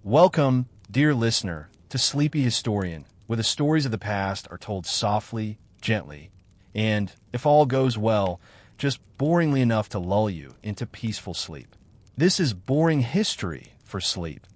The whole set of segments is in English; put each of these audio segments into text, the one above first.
Welcome, dear listener, to Sleepy Historian, where the stories of the past are told softly, gently, and, if all goes well, just boringly enough to lull you into peaceful sleep. This is Boring History for Sleep,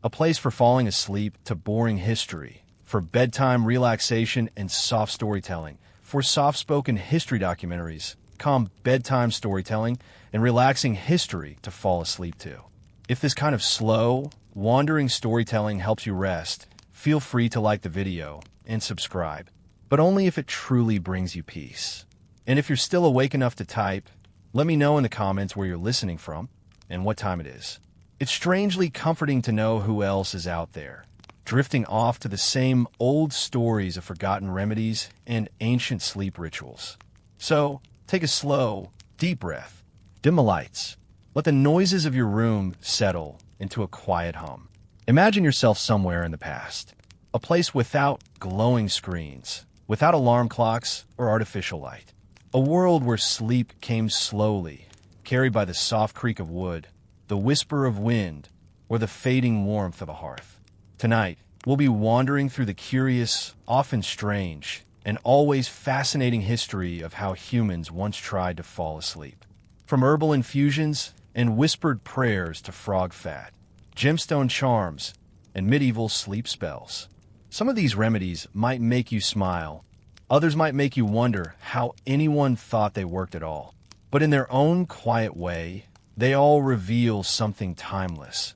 a place for falling asleep to boring history, for bedtime relaxation and soft storytelling, for soft-spoken history documentaries, calm bedtime storytelling, and relaxing history to fall asleep to. If this kind of slow, wandering storytelling helps you rest, feel free to like the video and subscribe, but only if it truly brings you peace. And if you're still awake enough to type, let me know in the comments where you're listening from and what time it is. It's strangely comforting to know who else is out there, drifting off to the same old stories of forgotten remedies and ancient sleep rituals. So, take a slow, deep breath, dim the lights, let the noises of your room settle into a quiet hum. Imagine yourself somewhere in the past, a place without glowing screens, without alarm clocks or artificial light. A world where sleep came slowly, carried by the soft creak of wood, the whisper of wind, or the fading warmth of a hearth. Tonight, we'll be wandering through the curious, often strange, and always fascinating history of how humans once tried to fall asleep. From herbal infusions and whispered prayers to frog fat, gemstone charms, and medieval sleep spells. Some of these remedies might make you smile. Others might make you wonder how anyone thought they worked at all. But in their own quiet way, they all reveal something timeless.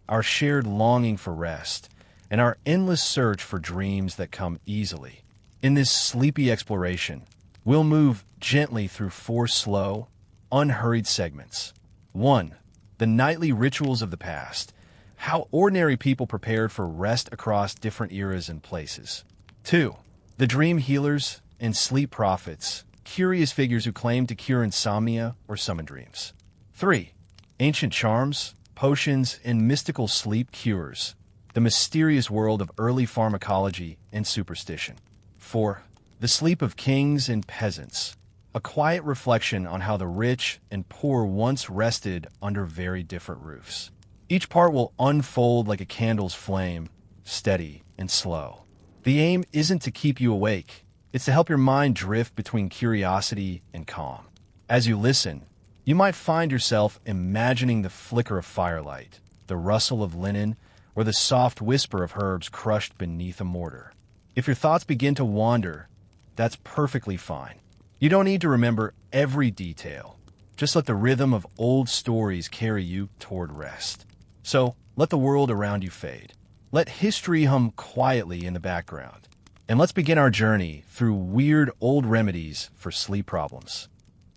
Our shared longing for rest, and our endless search for dreams that come easily. In this sleepy exploration, we'll move gently through 4 slow, unhurried segments. 1. The nightly rituals of the past. How ordinary people prepared for rest across different eras and places. 2. The dream healers and sleep prophets. Curious figures who claim to cure insomnia or summon dreams. 3. Ancient charms, potions, and mystical sleep cures. The mysterious world of early pharmacology and superstition. 4. The sleep of kings and peasants. A quiet reflection on how the rich and poor once rested under very different roofs. Each part will unfold like a candle's flame, steady and slow. The aim isn't to keep you awake, it's to help your mind drift between curiosity and calm. As you listen, you might find yourself imagining the flicker of firelight, the rustle of linen, or the soft whisper of herbs crushed beneath a mortar. If your thoughts begin to wander, that's perfectly fine. You don't need to remember every detail. Just let the rhythm of old stories carry you toward rest. So, let the world around you fade. Let history hum quietly in the background. And let's begin our journey through weird old remedies for sleep problems.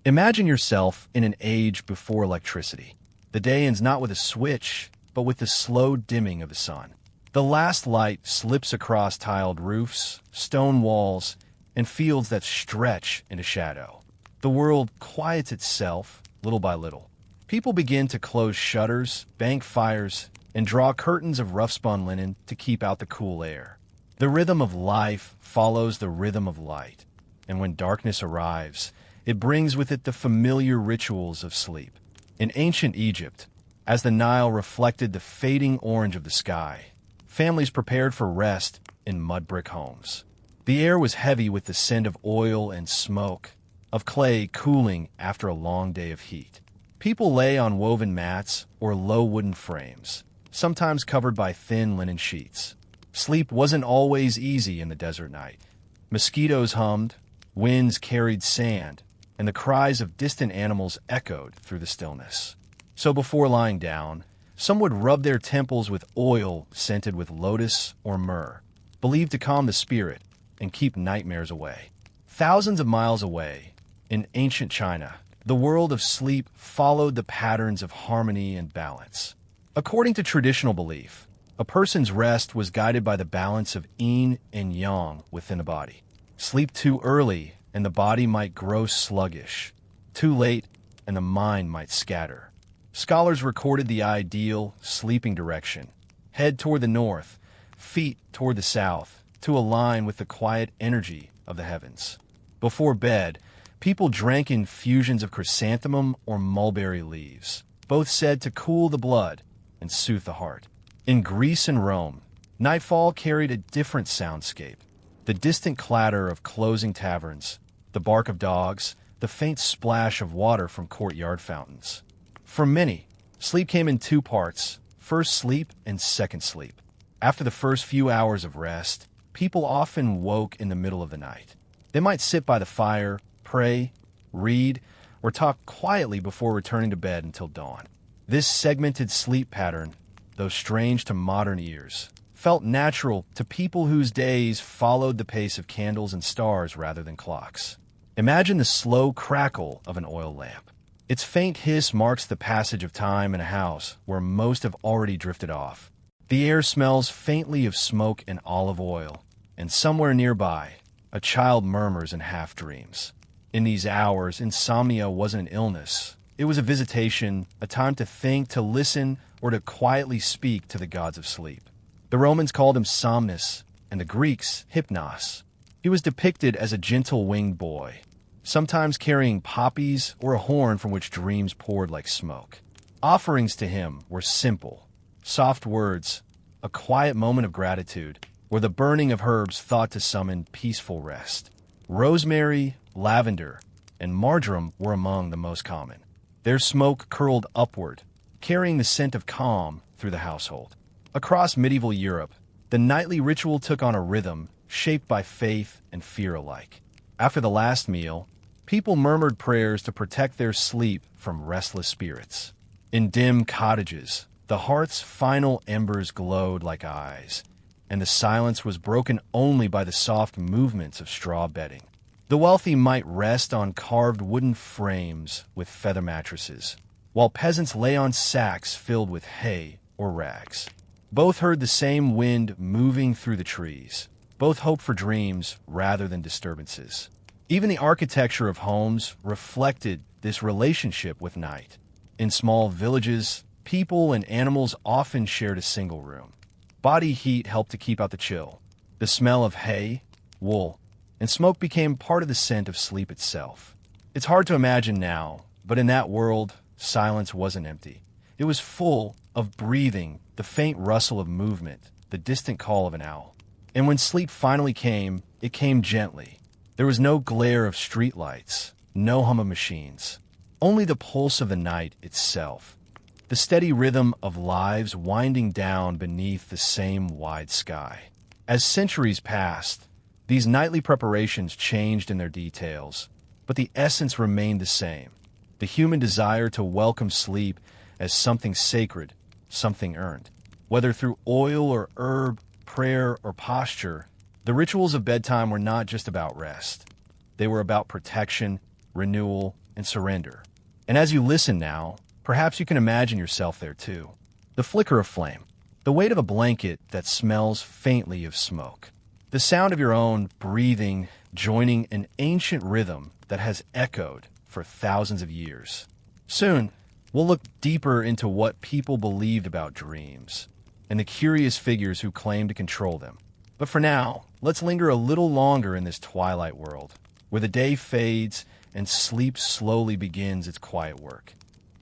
Imagine yourself in an age before electricity. The day ends not with a switch, but with the slow dimming of the sun. The last light slips across tiled roofs, stone walls, and fields that stretch into shadow. The world quiets itself little by little. People begin to close shutters, bank fires, and draw curtains of rough-spun linen to keep out the cool air. The rhythm of life follows the rhythm of light, and when darkness arrives, it brings with it the familiar rituals of sleep. In ancient Egypt, as the Nile reflected the fading orange of the sky, families prepared for rest in mud brick homes. The air was heavy with the scent of oil and smoke, of clay cooling after a long day of heat. People lay on woven mats or low wooden frames, sometimes covered by thin linen sheets. Sleep wasn't always easy in the desert night. Mosquitoes hummed, winds carried sand, and the cries of distant animals echoed through the stillness. So before lying down, some would rub their temples with oil scented with lotus or myrrh, believed to calm the spirit and keep nightmares away. Thousands of miles away, in ancient China, the world of sleep followed the patterns of harmony and balance. According to traditional belief, a person's rest was guided by the balance of yin and yang within the body. Sleep too early, and the body might grow sluggish. Too late, and the mind might scatter. Scholars recorded the ideal sleeping direction: head toward the north, feet toward the south, to align with the quiet energy of the heavens. Before bed, people drank infusions of chrysanthemum or mulberry leaves, both said to cool the blood and soothe the heart. In Greece and Rome, nightfall carried a different soundscape. The distant clatter of closing taverns, the bark of dogs, the faint splash of water from courtyard fountains. For many, sleep came in two parts, first sleep and second sleep. After the first few hours of rest, people often woke in the middle of the night. They might sit by the fire, pray, read, or talk quietly before returning to bed until dawn. This segmented sleep pattern, though strange to modern ears, felt natural to people whose days followed the pace of candles and stars rather than clocks. Imagine the slow crackle of an oil lamp. Its faint hiss marks the passage of time in a house where most have already drifted off. The air smells faintly of smoke and olive oil, and somewhere nearby, a child murmurs in half dreams. In these hours, insomnia wasn't an illness. It was a visitation, a time to think, to listen, or to quietly speak to the gods of sleep. The Romans called him Somnus, and the Greeks Hypnos. He was depicted as a gentle winged boy, sometimes carrying poppies or a horn from which dreams poured like smoke. Offerings to him were simple, soft words, a quiet moment of gratitude, or the burning of herbs thought to summon peaceful rest. Rosemary, lavender, and marjoram were among the most common. Their smoke curled upward, carrying the scent of calm through the household. Across medieval Europe, the nightly ritual took on a rhythm shaped by faith and fear alike. After the last meal, people murmured prayers to protect their sleep from restless spirits. In dim cottages, the hearth's final embers glowed like eyes, and the silence was broken only by the soft movements of straw bedding. The wealthy might rest on carved wooden frames with feather mattresses, while peasants lay on sacks filled with hay or rags. Both heard the same wind moving through the trees. Both hoped for dreams rather than disturbances. Even the architecture of homes reflected this relationship with night. In small villages, people and animals often shared a single room. Body heat helped to keep out the chill. The smell of hay, wool, and smoke became part of the scent of sleep itself. It's hard to imagine now, but in that world, silence wasn't empty. It was full of breathing, the faint rustle of movement, the distant call of an owl. And when sleep finally came, it came gently. There was no glare of streetlights, no hum of machines, only the pulse of the night itself, the steady rhythm of lives winding down beneath the same wide sky. As centuries passed, these nightly preparations changed in their details, but the essence remained the same: the human desire to welcome sleep as something sacred, something earned. Whether through oil or herb, prayer or posture, the rituals of bedtime were not just about rest. They were about protection, renewal, and surrender. And as you listen now, perhaps you can imagine yourself there too. The flicker of flame, the weight of a blanket that smells faintly of smoke, the sound of your own breathing joining an ancient rhythm that has echoed for thousands of years. Soon, we'll look deeper into what people believed about dreams and the curious figures who claim to control them. But for now, let's linger a little longer in this twilight world, where the day fades and sleep slowly begins its quiet work.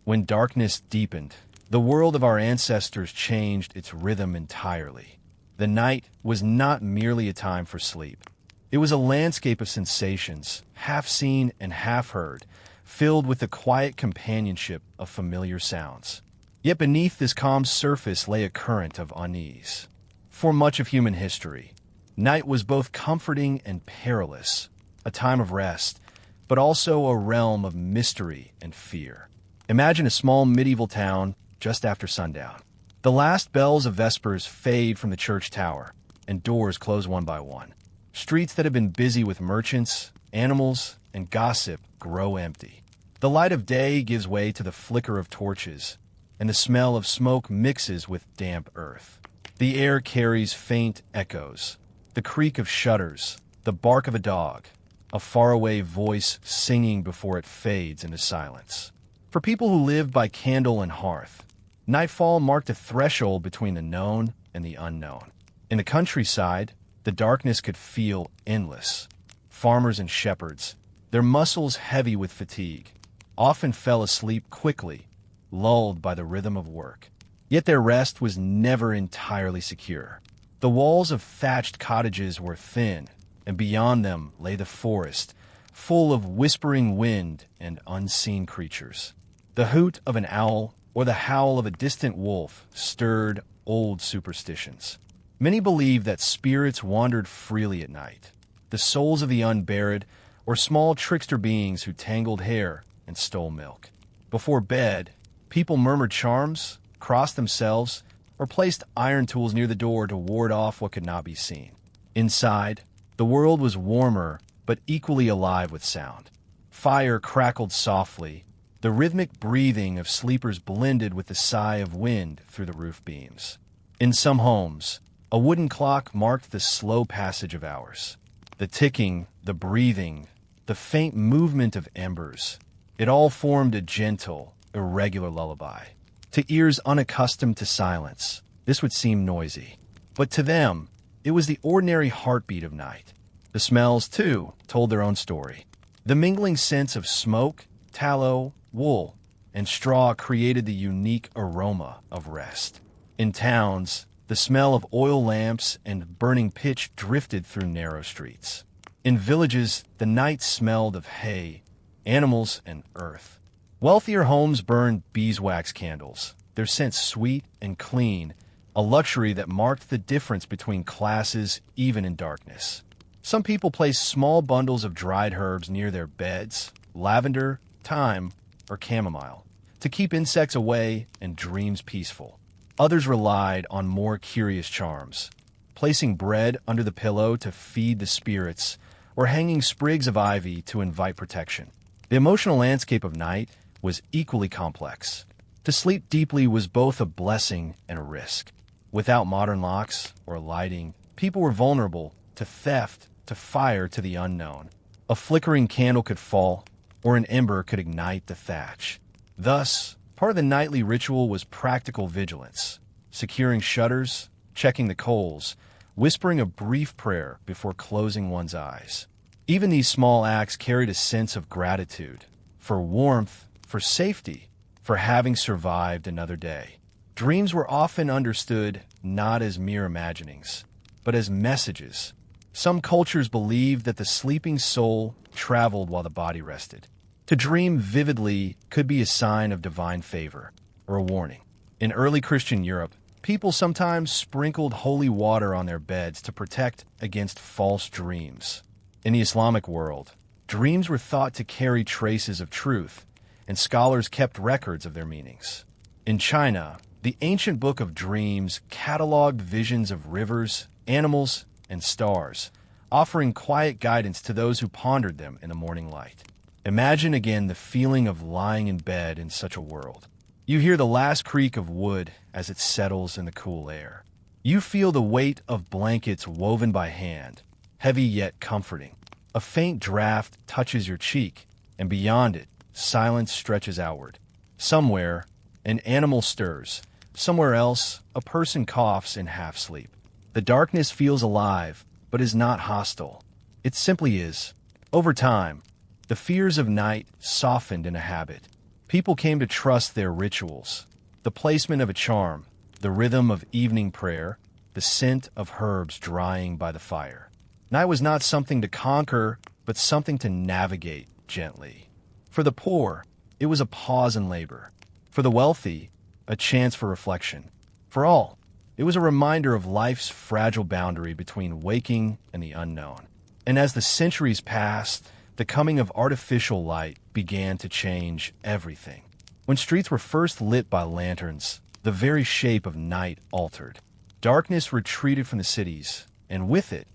When darkness deepened, the world of our ancestors changed its rhythm entirely. The night was not merely a time for sleep. It was a landscape of sensations, half seen and half heard, filled with the quiet companionship of familiar sounds. Yet beneath this calm surface lay a current of unease. For much of human history, night was both comforting and perilous, a time of rest, but also a realm of mystery and fear. Imagine a small medieval town just after sundown. The last bells of vespers fade from the church tower, and doors close one by one. Streets that have been busy with merchants, animals, and gossip grow empty. The light of day gives way to the flicker of torches, and the smell of smoke mixes with damp earth. The air carries faint echoes, the creak of shutters, the bark of a dog, a faraway voice singing before it fades into silence. For people who lived by candle and hearth, nightfall marked a threshold between the known and the unknown. In the countryside, the darkness could feel endless. Farmers and shepherds, their muscles heavy with fatigue, often fell asleep quickly, lulled by the rhythm of work. Yet their rest was never entirely secure. The walls of thatched cottages were thin, and beyond them lay the forest, full of whispering wind and unseen creatures. The hoot of an owl or the howl of a distant wolf stirred old superstitions. Many believed that spirits wandered freely at night, the souls of the unburied, or small trickster beings who tangled hair and stole milk. Before bed, people murmured charms, crossed themselves, or placed iron tools near the door to ward off what could not be seen. Inside, the world was warmer but equally alive with sound. Fire crackled softly. The rhythmic breathing of sleepers blended with the sigh of wind through the roof beams. In some homes, a wooden clock marked the slow passage of hours. The ticking, the breathing, the faint movement of embers, it all formed a gentle, irregular lullaby. To ears unaccustomed to silence, this would seem noisy. But to them, it was the ordinary heartbeat of night. The smells, too, told their own story. The mingling scents of smoke, tallow, wool, and straw created the unique aroma of rest. In towns, the smell of oil lamps and burning pitch drifted through narrow streets. In villages, the night smelled of hay, animals, and earth. Wealthier homes burned beeswax candles, their scent sweet and clean, a luxury that marked the difference between classes even in darkness. Some people placed small bundles of dried herbs near their beds, lavender, thyme, or chamomile, to keep insects away and dreams peaceful. Others relied on more curious charms, placing bread under the pillow to feed the spirits, or hanging sprigs of ivy to invite protection. The emotional landscape of night was equally complex. To sleep deeply was both a blessing and a risk. Without modern locks or lighting, people were vulnerable to theft, to fire, to the unknown. A flickering candle could fall, or an ember could ignite the thatch. Thus, part of the nightly ritual was practical vigilance, securing shutters, checking the coals, whispering a brief prayer before closing one's eyes. Even these small acts carried a sense of gratitude, for warmth, for safety, for having survived another day. Dreams were often understood not as mere imaginings, but as messages. Some cultures believed that the sleeping soul traveled while the body rested. To dream vividly could be a sign of divine favor or a warning. In early Christian Europe, people sometimes sprinkled holy water on their beds to protect against false dreams. In the Islamic world, dreams were thought to carry traces of truth, and scholars kept records of their meanings. In China, the ancient Book of Dreams cataloged visions of rivers, animals, and stars, offering quiet guidance to those who pondered them in the morning light. Imagine again the feeling of lying in bed in such a world. You hear the last creak of wood as it settles in the cool air. You feel the weight of blankets woven by hand, heavy yet comforting. A faint draft touches your cheek, and beyond it, silence stretches outward. Somewhere, an animal stirs. Somewhere else, a person coughs in half-sleep. The darkness feels alive, but is not hostile. It simply is. Over time, the fears of night softened in a habit. People came to trust their rituals, the placement of a charm, the rhythm of evening prayer, the scent of herbs drying by the fire. Night was not something to conquer, but something to navigate gently. For the poor, it was a pause in labor. For the wealthy, a chance for reflection. For all, it was a reminder of life's fragile boundary between waking and the unknown. And as the centuries passed, the coming of artificial light began to change everything. When streets were first lit by lanterns, the very shape of night altered. Darkness retreated from the cities, and with it,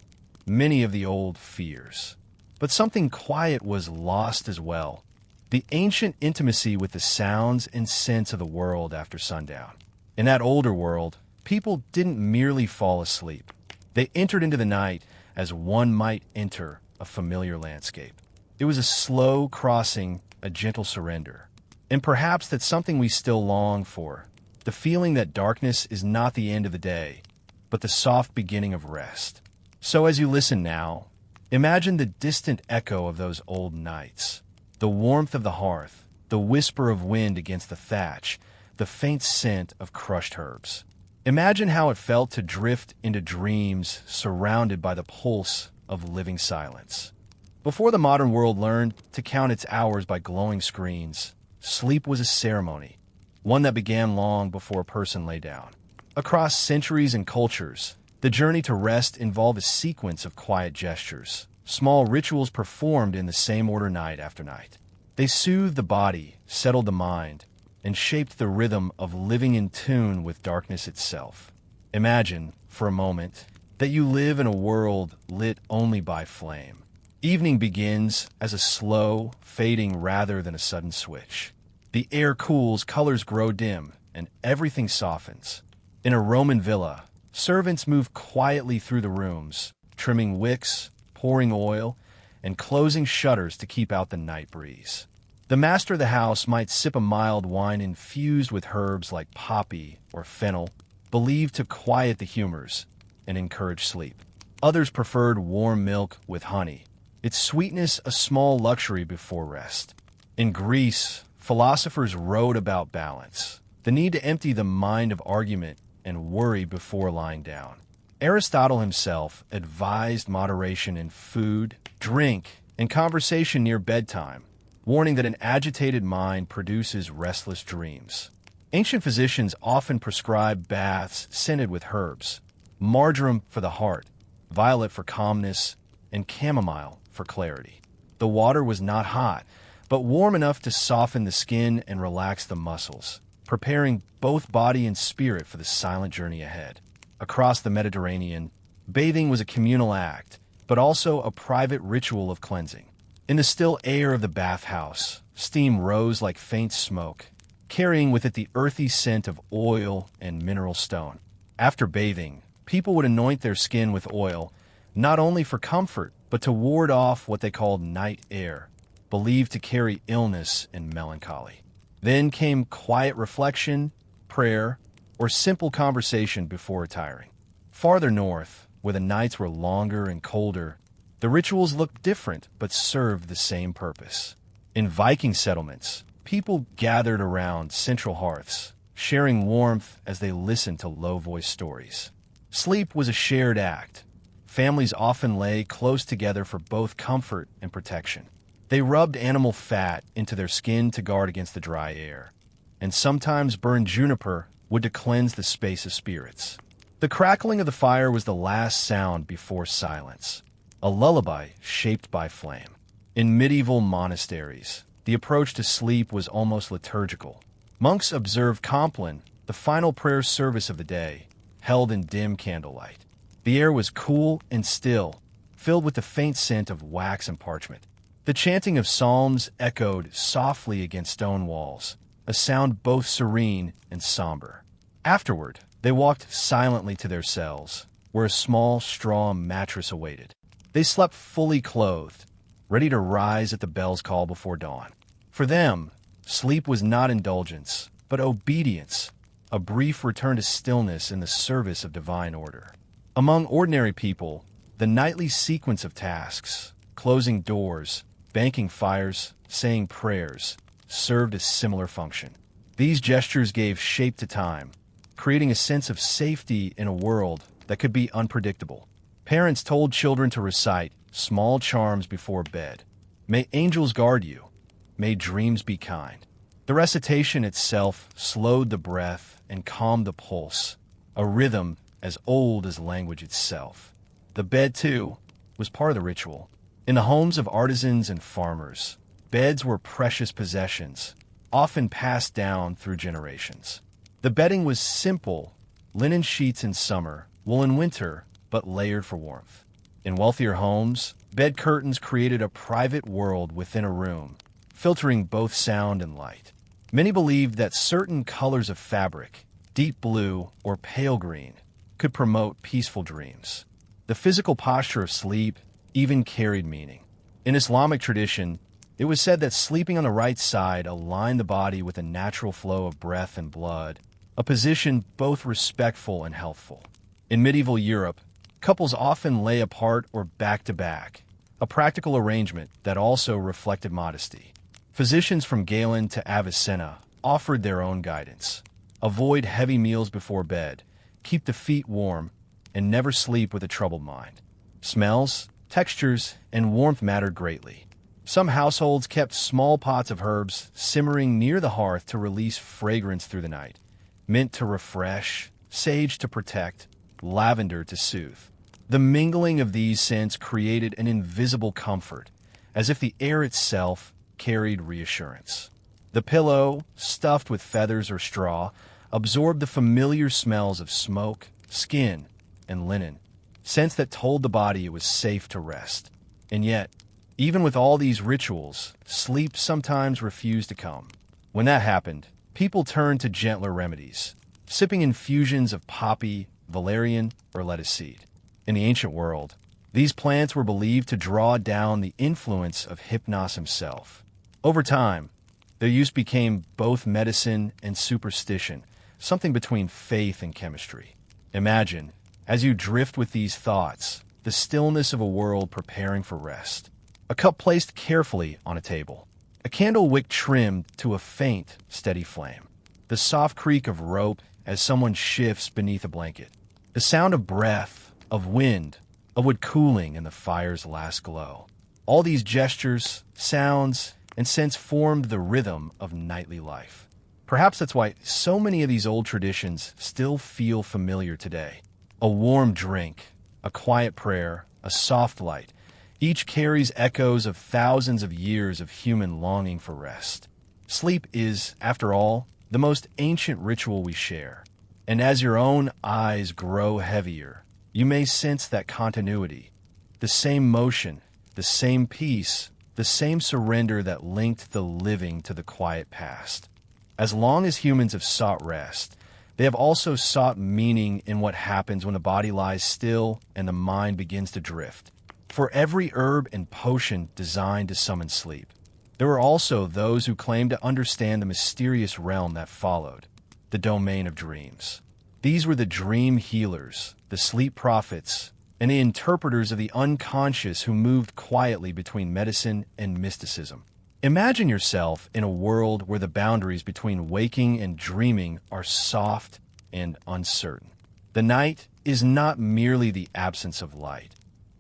many of the old fears. But something quiet was lost as well. The ancient intimacy with the sounds and scents of the world after sundown. In that older world, people didn't merely fall asleep. They entered into the night as one might enter a familiar landscape. It was a slow crossing, a gentle surrender. And perhaps that's something we still long for. The feeling that darkness is not the end of the day, but the soft beginning of rest. So as you listen now, imagine the distant echo of those old nights. The warmth of the hearth, the whisper of wind against the thatch, the faint scent of crushed herbs. Imagine how it felt to drift into dreams surrounded by the pulse of living silence. Before the modern world learned to count its hours by glowing screens, sleep was a ceremony, one that began long before a person lay down. Across centuries and cultures, the journey to rest involved a sequence of quiet gestures, small rituals performed in the same order night after night. They soothed the body, settled the mind, and shaped the rhythm of living in tune with darkness itself. Imagine, for a moment, that you live in a world lit only by flame. Evening begins as a slow, fading rather than a sudden switch. The air cools, colors grow dim, and everything softens. In a Roman villa, servants move quietly through the rooms, trimming wicks, pouring oil, and closing shutters to keep out the night breeze. The master of the house might sip a mild wine infused with herbs like poppy or fennel, believed to quiet the humors and encourage sleep. Others preferred warm milk with honey, its sweetness a small luxury before rest. In Greece, philosophers wrote about balance, the need to empty the mind of argument and worry before lying down. Aristotle himself advised moderation in food, drink, and conversation near bedtime, warning that an agitated mind produces restless dreams. Ancient physicians often prescribed baths scented with herbs, marjoram for the heart, violet for calmness, and chamomile for clarity. The water was not hot, but warm enough to soften the skin and relax the muscles, preparing both body and spirit for the silent journey ahead. Across the Mediterranean, bathing was a communal act, but also a private ritual of cleansing. In the still air of the bathhouse, steam rose like faint smoke, carrying with it the earthy scent of oil and mineral stone. After bathing, people would anoint their skin with oil, not only for comfort, but to ward off what they called night air, believed to carry illness and melancholy. Then came quiet reflection, prayer, or simple conversation before retiring. Farther north, where the nights were longer and colder, the rituals looked different but served the same purpose. In Viking settlements, people gathered around central hearths, sharing warmth as they listened to low-voiced stories. Sleep was a shared act. Families often lay close together for both comfort and protection. They rubbed animal fat into their skin to guard against the dry air, and sometimes burned juniper wood to cleanse the space of spirits. The crackling of the fire was the last sound before silence, a lullaby shaped by flame. In medieval monasteries, the approach to sleep was almost liturgical. Monks observed Compline, the final prayer service of the day, held in dim candlelight. The air was cool and still, filled with the faint scent of wax and parchment. The chanting of psalms echoed softly against stone walls, a sound both serene and somber. Afterward, they walked silently to their cells, where a small straw mattress awaited. They slept fully clothed, ready to rise at the bell's call before dawn. For them, sleep was not indulgence, but obedience, a brief return to stillness in the service of divine order. Among ordinary people, the nightly sequence of tasks, closing doors, banking fires, saying prayers, served a similar function. These gestures gave shape to time, creating a sense of safety in a world that could be unpredictable. Parents told children to recite small charms before bed. May angels guard you. May dreams be kind. The recitation itself slowed the breath and calmed the pulse, a rhythm as old as language itself. The bed, too, was part of the ritual. In the homes of artisans and farmers, beds were precious possessions, often passed down through generations. The bedding was simple, linen sheets in summer, wool in winter, but layered for warmth. In wealthier homes, bed curtains created a private world within a room, filtering both sound and light. Many believed that certain colors of fabric, deep blue or pale green, could promote peaceful dreams. The physical posture of sleep even carried meaning. In Islamic tradition, it was said that sleeping on the right side aligned the body with a natural flow of breath and blood, a position both respectful and healthful. In medieval Europe, couples often lay apart or back to back, a practical arrangement that also reflected modesty. Physicians from Galen to Avicenna offered their own guidance. Avoid heavy meals before bed, keep the feet warm, and never sleep with a troubled mind. Smells, textures, and warmth mattered greatly. Some households kept small pots of herbs simmering near the hearth to release fragrance through the night. Mint to refresh, sage to protect, lavender to soothe. The mingling of these scents created an invisible comfort, as if the air itself carried reassurance. The pillow, stuffed with feathers or straw, absorbed the familiar smells of smoke, skin, and linen, scents that told the body it was safe to rest. And yet, even with all these rituals, sleep sometimes refused to come. When that happened, people turned to gentler remedies, sipping infusions of poppy, valerian, or lettuce seed. In the ancient world, these plants were believed to draw down the influence of Hypnos himself. Over time, their use became both medicine and superstition, something between faith and chemistry. Imagine, as you drift with these thoughts, the stillness of a world preparing for rest. A cup placed carefully on a table. A candle wick trimmed to a faint, steady flame. The soft creak of rope as someone shifts beneath a blanket. The sound of breath, of wind, of wood cooling in the fire's last glow. All these gestures, sounds, and scents formed the rhythm of nightly life. Perhaps that's why so many of these old traditions still feel familiar today. A warm drink, a quiet prayer, a soft light. Each carries echoes of thousands of years of human longing for rest. Sleep is, after all, the most ancient ritual we share. And as your own eyes grow heavier, you may sense that continuity, the same motion, the same peace, the same surrender that linked the living to the quiet past. As long as humans have sought rest, they have also sought meaning in what happens when the body lies still and the mind begins to drift. For every herb and potion designed to summon sleep, there were also those who claimed to understand the mysterious realm that followed, the domain of dreams. These were the dream healers, the sleep prophets, and the interpreters of the unconscious who moved quietly between medicine and mysticism. Imagine yourself in a world where the boundaries between waking and dreaming are soft and uncertain. The night is not merely the absence of light.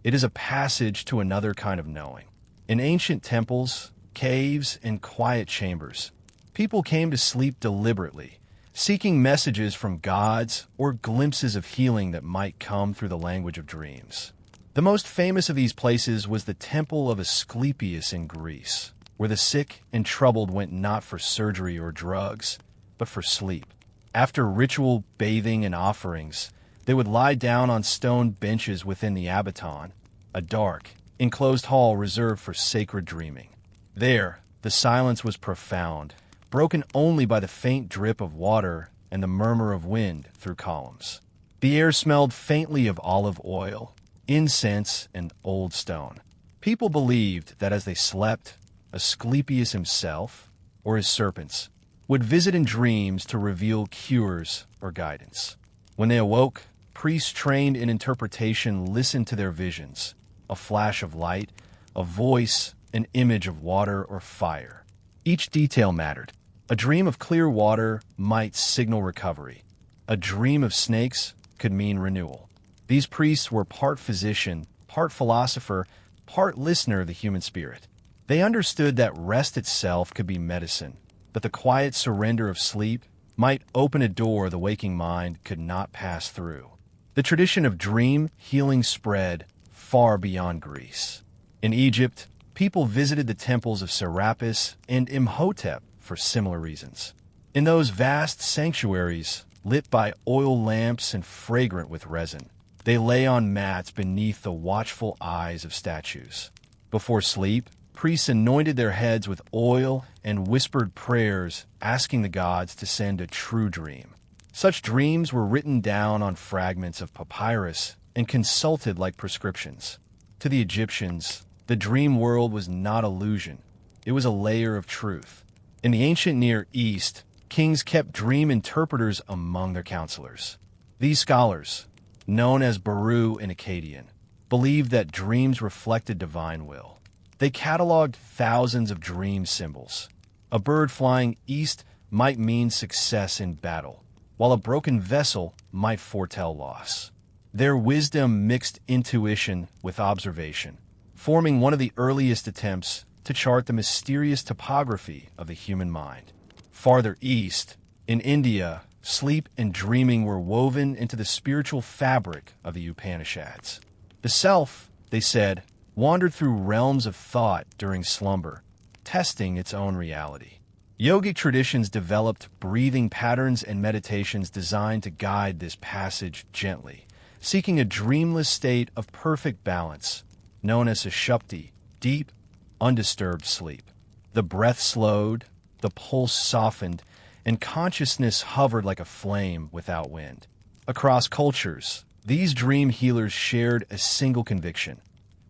It is a passage to another kind of knowing. In ancient temples, caves, and quiet chambers, people came to sleep deliberately, seeking messages from gods or glimpses of healing that might come through the language of dreams. The most famous of these places was the Temple of Asclepius in Greece, where the sick and troubled went not for surgery or drugs, but for sleep. After ritual bathing and offerings, they would lie down on stone benches within the abaton, a dark, enclosed hall reserved for sacred dreaming. There, the silence was profound, broken only by the faint drip of water and the murmur of wind through columns. The air smelled faintly of olive oil, incense, and old stone. People believed that as they slept, Asclepius himself, or his serpents, would visit in dreams to reveal cures or guidance. When they awoke, priests trained in interpretation listened to their visions, a flash of light, a voice, an image of water or fire. Each detail mattered. A dream of clear water might signal recovery. A dream of snakes could mean renewal. These priests were part physician, part philosopher, part listener of the human spirit. They understood that rest itself could be medicine, but the quiet surrender of sleep might open a door the waking mind could not pass through. The tradition of dream healing spread far beyond Greece. In Egypt, people visited the temples of Serapis and Imhotep for similar reasons. In those vast sanctuaries, lit by oil lamps and fragrant with resin, they lay on mats beneath the watchful eyes of statues. Before sleep, priests anointed their heads with oil and whispered prayers, asking the gods to send a true dream. Such dreams were written down on fragments of papyrus and consulted like prescriptions. To the Egyptians, the dream world was not illusion. It was a layer of truth. In the ancient Near East, kings kept dream interpreters among their counselors. These scholars, known as Baru in Akkadian, believed that dreams reflected divine will. They cataloged thousands of dream symbols. A bird flying east might mean success in battle, while a broken vessel might foretell loss. Their wisdom mixed intuition with observation, forming one of the earliest attempts to chart the mysterious topography of the human mind. Farther east, in India, sleep and dreaming were woven into the spiritual fabric of the Upanishads. The self, they said, wandered through realms of thought during slumber, testing its own reality. Yogic traditions developed breathing patterns and meditations designed to guide this passage gently, seeking a dreamless state of perfect balance, known as sushupti, deep, undisturbed sleep. The breath slowed, the pulse softened, and consciousness hovered like a flame without wind. Across cultures, these dream healers shared a single conviction,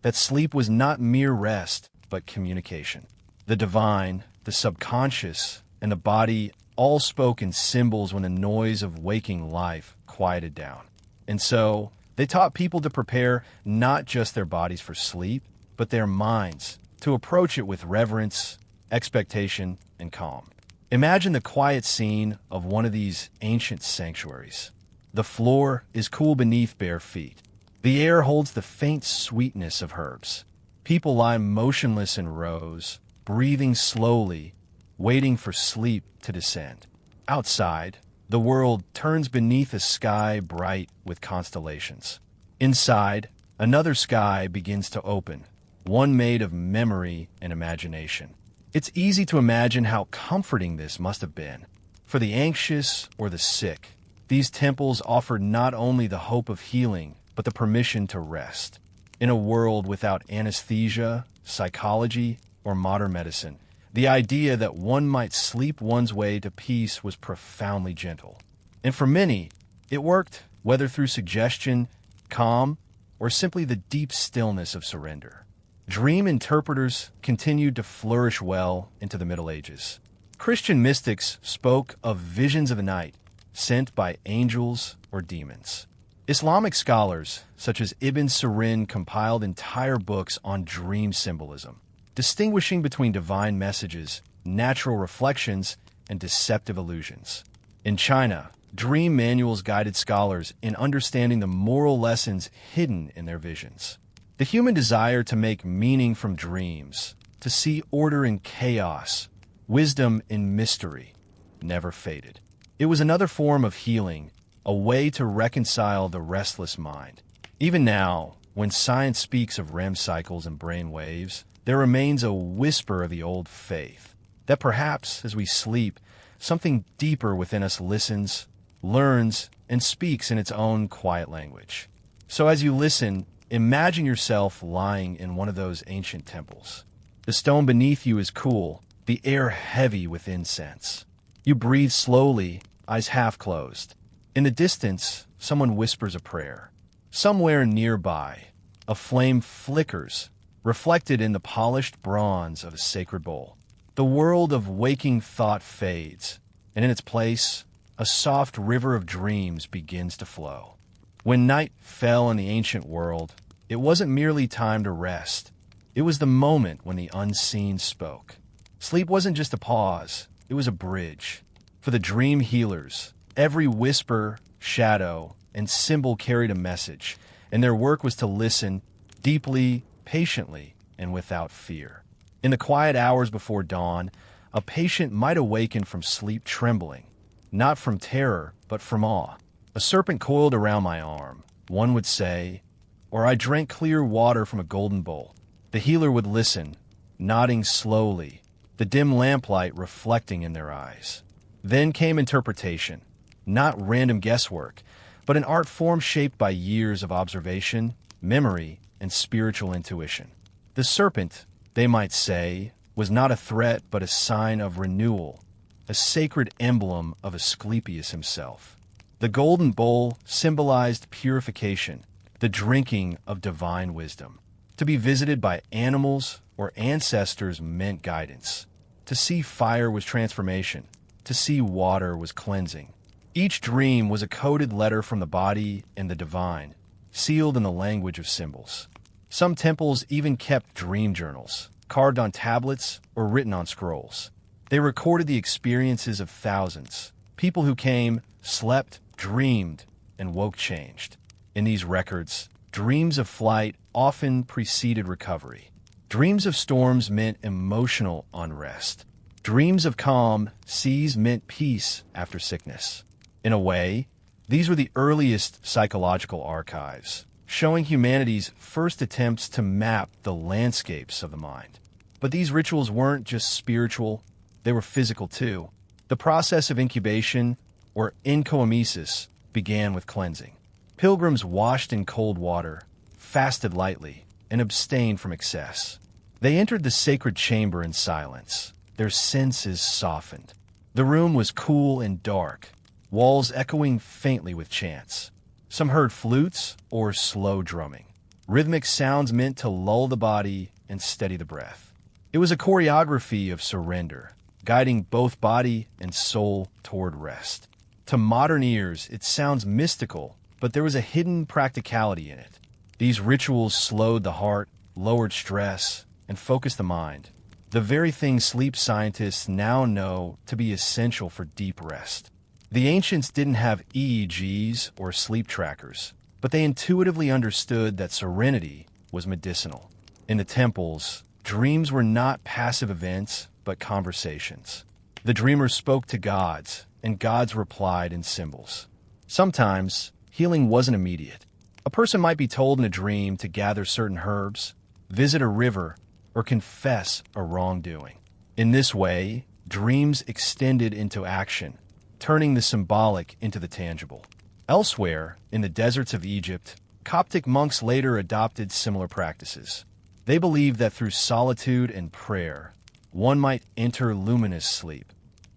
that sleep was not mere rest, but communication. The divine, the subconscious, and the body all spoke in symbols when the noise of waking life quieted down. And so, they taught people to prepare not just their bodies for sleep, but their minds, to approach it with reverence, expectation, and calm. Imagine the quiet scene of one of these ancient sanctuaries. The floor is cool beneath bare feet. The air holds the faint sweetness of herbs. People lie motionless in rows, breathing slowly, waiting for sleep to descend. Outside, the world turns beneath a sky bright with constellations. Inside, another sky begins to open, one made of memory and imagination. It's easy to imagine how comforting this must have been. For the anxious or the sick, these temples offered not only the hope of healing, but the permission to rest. In a world without anesthesia, psychology, or modern medicine, the idea that one might sleep one's way to peace was profoundly gentle. And for many, it worked, whether through suggestion, calm, or simply the deep stillness of surrender. Dream interpreters continued to flourish well into the Middle Ages. Christian mystics spoke of visions of the night, sent by angels or demons. Islamic scholars, such as Ibn Sirin, compiled entire books on dream symbolism, distinguishing between divine messages, natural reflections, and deceptive illusions. In China, dream manuals guided scholars in understanding the moral lessons hidden in their visions. The human desire to make meaning from dreams, to see order in chaos, wisdom in mystery, never faded. It was another form of healing, a way to reconcile the restless mind. Even now, when science speaks of REM cycles and brain waves, there remains a whisper of the old faith, that perhaps as we sleep, something deeper within us listens, learns, and speaks in its own quiet language. So as you listen, imagine yourself lying in one of those ancient temples. The stone beneath you is cool, the air heavy with incense. You breathe slowly, eyes half closed. In the distance, someone whispers a prayer. Somewhere nearby, a flame flickers, reflected in the polished bronze of a sacred bowl. The world of waking thought fades, and in its place, a soft river of dreams begins to flow. When night fell in the ancient world, it wasn't merely time to rest. It was the moment when the unseen spoke. Sleep wasn't just a pause, it was a bridge. For the dream healers, every whisper, shadow, and symbol carried a message, and their work was to listen deeply, patiently, and without fear. In the quiet hours before dawn, a patient might awaken from sleep trembling, not from terror, but from awe. A serpent coiled around my arm, one would say, or I drank clear water from a golden bowl. The healer would listen, nodding slowly, the dim lamplight reflecting in their eyes. Then came interpretation, not random guesswork, but an art form shaped by years of observation, memory, and spiritual intuition. The serpent, they might say, was not a threat but a sign of renewal, a sacred emblem of Asclepius himself. The golden bowl symbolized purification, the drinking of divine wisdom. To be visited by animals or ancestors meant guidance. To see fire was transformation. To see water was cleansing. Each dream was a coded letter from the body and the divine, sealed in the language of symbols. Some temples even kept dream journals, carved on tablets or written on scrolls. They recorded the experiences of thousands, people who came, slept, dreamed, and woke changed. In these records, dreams of flight often preceded recovery. Dreams of storms meant emotional unrest. Dreams of calm seas meant peace after sickness. In a way, these were the earliest psychological archives, showing humanity's first attempts to map the landscapes of the mind. But these rituals weren't just spiritual, they were physical too. The process of incubation, or encoemesis, began with cleansing. Pilgrims washed in cold water, fasted lightly, and abstained from excess. They entered the sacred chamber in silence, their senses softened. The room was cool and dark, walls echoing faintly with chants. Some heard flutes or slow drumming. Rhythmic sounds meant to lull the body and steady the breath. It was a choreography of surrender, guiding both body and soul toward rest. To modern ears, it sounds mystical, but there was a hidden practicality in it. These rituals slowed the heart, lowered stress, and focused the mind. The very thing sleep scientists now know to be essential for deep rest. The ancients didn't have EEGs or sleep trackers, but they intuitively understood that serenity was medicinal. In the temples, dreams were not passive events, but conversations. The dreamers spoke to gods, and gods replied in symbols. Sometimes, healing wasn't immediate. A person might be told in a dream to gather certain herbs, visit a river, or confess a wrongdoing. In this way, dreams extended into action, turning the symbolic into the tangible. Elsewhere, in the deserts of Egypt, Coptic monks later adopted similar practices. They believed that through solitude and prayer, one might enter luminous sleep,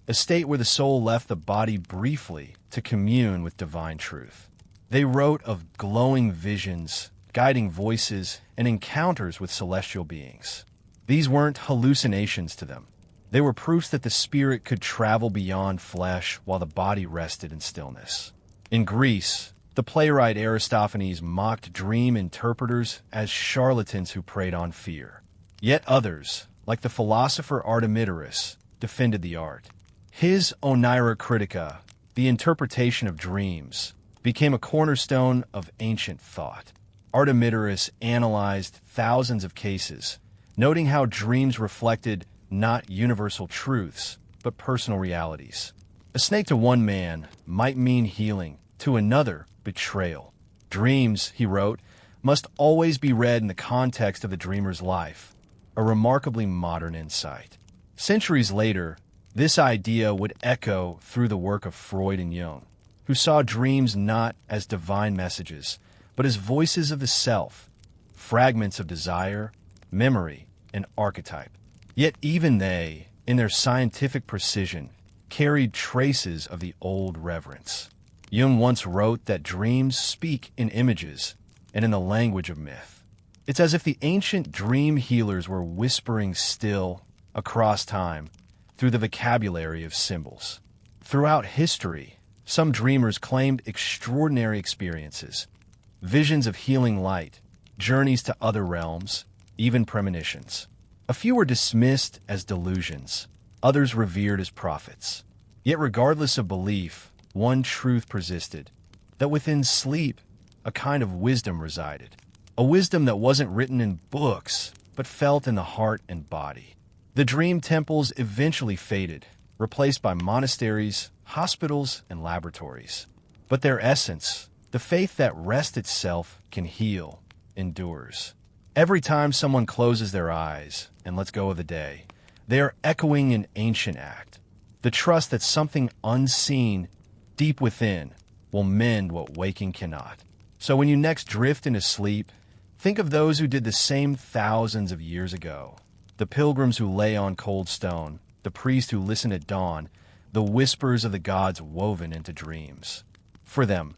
a state where the soul left the body briefly to commune with divine truth. They wrote of glowing visions, guiding voices, and encounters with celestial beings. These weren't hallucinations to them. They were proofs that the spirit could travel beyond flesh while the body rested in stillness. In Greece, the playwright Aristophanes mocked dream interpreters as charlatans who preyed on fear. Yet others, like the philosopher Artemidorus, defended the art. His Onira Critica, the interpretation of dreams, became a cornerstone of ancient thought. Artemidorus analyzed thousands of cases, noting how dreams reflected not universal truths, but personal realities. A snake to one man might mean healing, to another, betrayal. Dreams, he wrote, must always be read in the context of the dreamer's life, a remarkably modern insight. Centuries later, this idea would echo through the work of Freud and Jung, who saw dreams not as divine messages, but as voices of the self, fragments of desire, memory, and archetype. Yet even they, in their scientific precision, carried traces of the old reverence. Jung once wrote that dreams speak in images and in the language of myth. It's as if the ancient dream healers were whispering still, across time, through the vocabulary of symbols. Throughout history, some dreamers claimed extraordinary experiences, visions of healing light, journeys to other realms, even premonitions. A few were dismissed as delusions, others revered as prophets. Yet regardless of belief, one truth persisted, that within sleep, a kind of wisdom resided. A wisdom that wasn't written in books, but felt in the heart and body. The dream temples eventually faded, replaced by monasteries, hospitals, and laboratories. But their essence, the faith that rest itself can heal, endures. Every time someone closes their eyes and lets go of the day, they are echoing an ancient act. The trust that something unseen, deep within, will mend what waking cannot. So when you next drift into sleep, think of those who did the same thousands of years ago. The pilgrims who lay on cold stone, the priest who listened at dawn, the whispers of the gods woven into dreams. For them,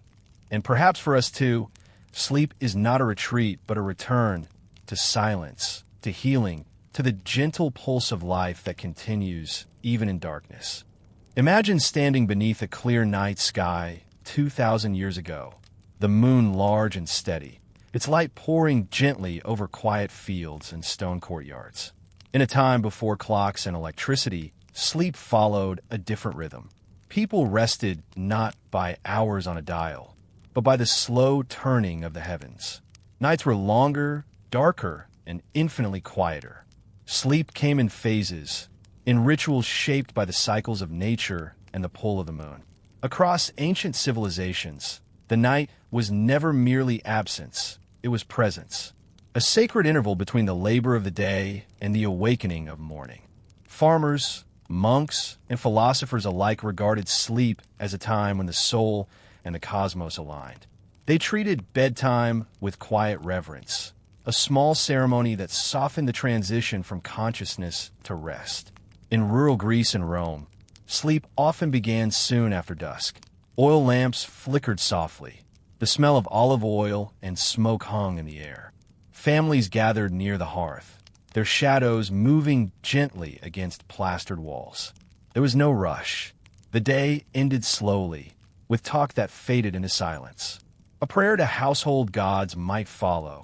and perhaps for us too, sleep is not a retreat but a return to silence, to healing, to the gentle pulse of life that continues even in darkness. Imagine standing beneath a clear night sky 2,000 years ago, the moon large and steady, its light pouring gently over quiet fields and stone courtyards. In a time before clocks and electricity, sleep followed a different rhythm. People rested not by hours on a dial, but by the slow turning of the heavens. Nights were longer, darker, and infinitely quieter. Sleep came in phases, in rituals shaped by the cycles of nature and the pull of the moon. Across ancient civilizations, the night was never merely absence, it was presence, a sacred interval between the labor of the day and the awakening of morning. Farmers, monks, and philosophers alike regarded sleep as a time when the soul and the cosmos aligned. They treated bedtime with quiet reverence, a small ceremony that softened the transition from consciousness to rest. In rural Greece and Rome, sleep often began soon after dusk. Oil lamps flickered softly. The smell of olive oil and smoke hung in the air. Families gathered near the hearth, their shadows moving gently against plastered walls. There was no rush. The day ended slowly, with talk that faded into silence. A prayer to household gods might follow,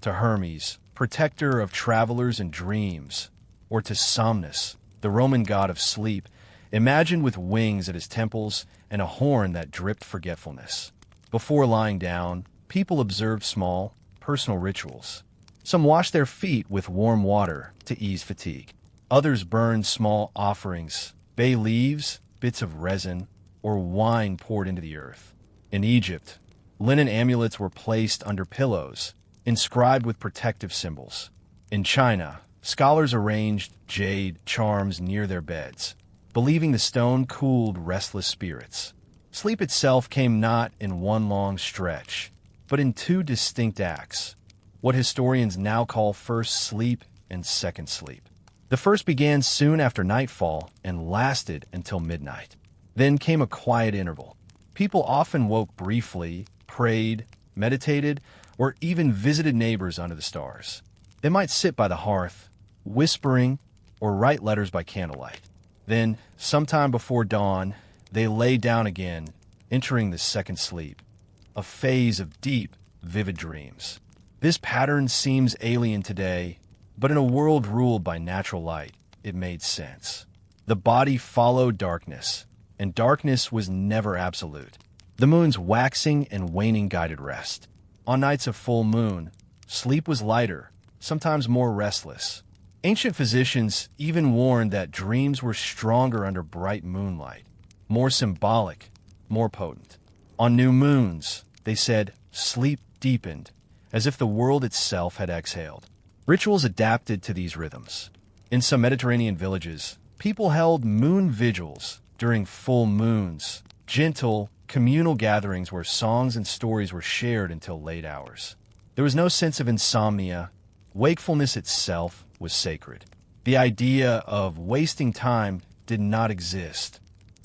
to Hermes, protector of travelers and dreams, or to Somnus, the Roman god of sleep, imagined with wings at his temples and a horn that dripped forgetfulness. Before lying down, people observed small, personal rituals. Some washed their feet with warm water to ease fatigue. Others burned small offerings, bay leaves, bits of resin, or wine poured into the earth. In Egypt, linen amulets were placed under pillows, inscribed with protective symbols. In China, scholars arranged jade charms near their beds, believing the stone cooled restless spirits. Sleep itself came not in one long stretch, but in two distinct acts, what historians now call first sleep and second sleep. The first began soon after nightfall and lasted until midnight. Then came a quiet interval. People often woke briefly, prayed, meditated, or even visited neighbors under the stars. They might sit by the hearth, whispering, or write letters by candlelight. Then, sometime before dawn, they lay down again, entering the second sleep, a phase of deep, vivid dreams. This pattern seems alien today, but in a world ruled by natural light, it made sense. The body followed darkness, and darkness was never absolute. The moon's waxing and waning guided rest. On nights of full moon, sleep was lighter, sometimes more restless. Ancient physicians even warned that dreams were stronger under bright moonlight, more symbolic, more potent. On new moons, they said, sleep deepened, as if the world itself had exhaled. Rituals adapted to these rhythms. In some Mediterranean villages, people held moon vigils during full moons, gentle, communal gatherings where songs and stories were shared until late hours. There was no sense of insomnia. Wakefulness itself was sacred. The idea of wasting time did not exist,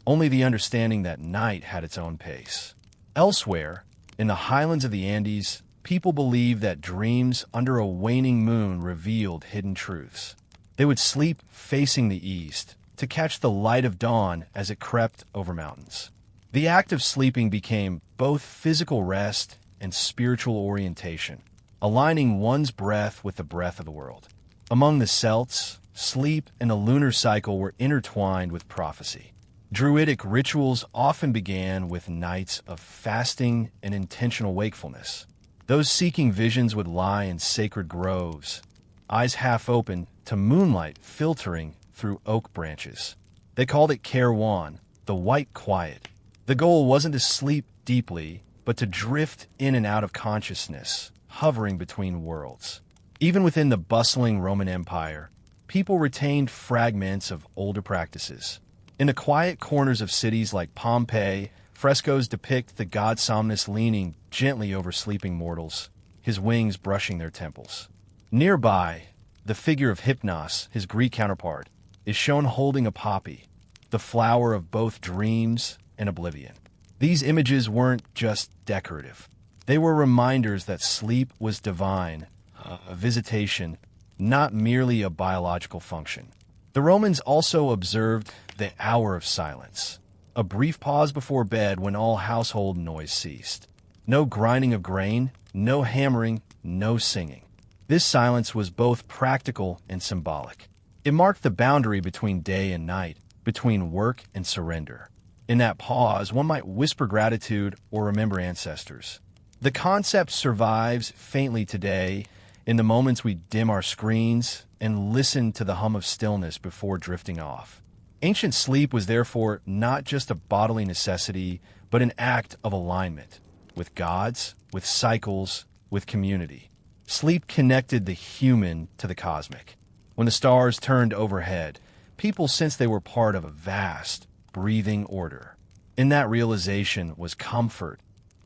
only the understanding that night had its own pace. Elsewhere, in the highlands of the Andes, people believed that dreams under a waning moon revealed hidden truths. They would sleep facing the east to catch the light of dawn as it crept over mountains. The act of sleeping became both physical rest and spiritual orientation, aligning one's breath with the breath of the world. Among the Celts, sleep and a lunar cycle were intertwined with prophecy. Druidic rituals often began with nights of fasting and intentional wakefulness. Those seeking visions would lie in sacred groves, eyes half open to moonlight filtering through oak branches. They called it Caerwan, the white quiet. The goal wasn't to sleep deeply, but to drift in and out of consciousness, hovering between worlds. Even within the bustling Roman Empire, people retained fragments of older practices. In the quiet corners of cities like Pompeii, frescoes depict the god Somnus leaning gently over sleeping mortals, his wings brushing their temples. Nearby, the figure of Hypnos, his Greek counterpart, is shown holding a poppy, the flower of both dreams and oblivion. These images weren't just decorative. They were reminders that sleep was divine, a visitation, not merely a biological function. The Romans also observed the hour of silence, a brief pause before bed when all household noise ceased. No grinding of grain, no hammering, no singing. This silence was both practical and symbolic. It marked the boundary between day and night, between work and surrender. In that pause, one might whisper gratitude or remember ancestors. The concept survives faintly today in the moments we dim our screens and listen to the hum of stillness before drifting off. Ancient sleep was therefore not just a bodily necessity, but an act of alignment with gods, with cycles, with community. Sleep connected the human to the cosmic. When the stars turned overhead, people sensed they were part of a vast, breathing order. In that realization was comfort,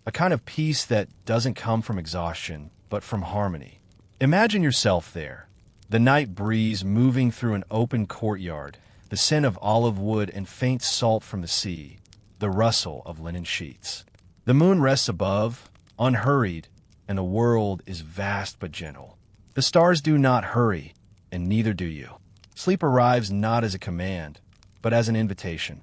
a kind of peace that doesn't come from exhaustion, but from harmony. Imagine yourself there, the night breeze moving through an open courtyard, the scent of olive wood and faint salt from the sea, the rustle of linen sheets. The moon rests above, unhurried, and the world is vast but gentle. The stars do not hurry, and neither do you. Sleep arrives not as a command, but as an invitation.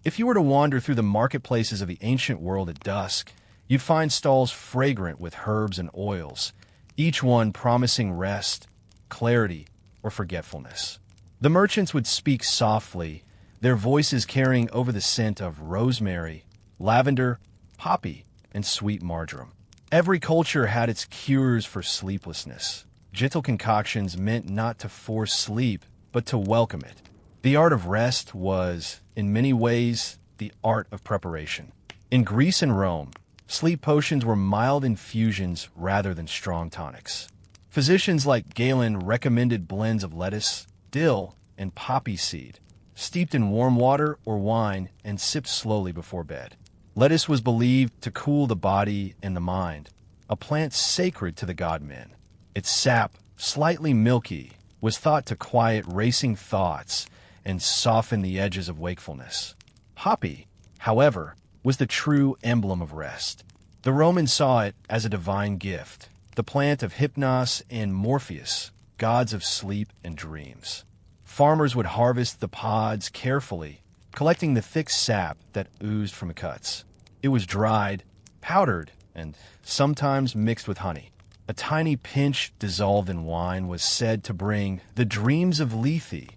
If you were to wander through the marketplaces of the ancient world at dusk, you'd find stalls fragrant with herbs and oils, each one promising rest, clarity, or forgetfulness. The merchants would speak softly, their voices carrying over the scent of rosemary, lavender, poppy, and sweet marjoram. Every culture had its cures for sleeplessness. Gentle concoctions meant not to force sleep, but to welcome it. The art of rest was, in many ways, the art of preparation. In Greece and Rome, sleep potions were mild infusions rather than strong tonics. Physicians like Galen recommended blends of lettuce, dill, and poppy seed, steeped in warm water or wine and sipped slowly before bed. Lettuce was believed to cool the body and the mind, a plant sacred to the god men. Its sap, slightly milky, was thought to quiet racing thoughts and soften the edges of wakefulness. Poppy, however, was the true emblem of rest. The Romans saw it as a divine gift, the plant of Hypnos and Morpheus, gods of sleep and dreams. Farmers would harvest the pods carefully, collecting the thick sap that oozed from the cuts. It was dried, powdered, and sometimes mixed with honey. A tiny pinch dissolved in wine was said to bring the dreams of Lethe,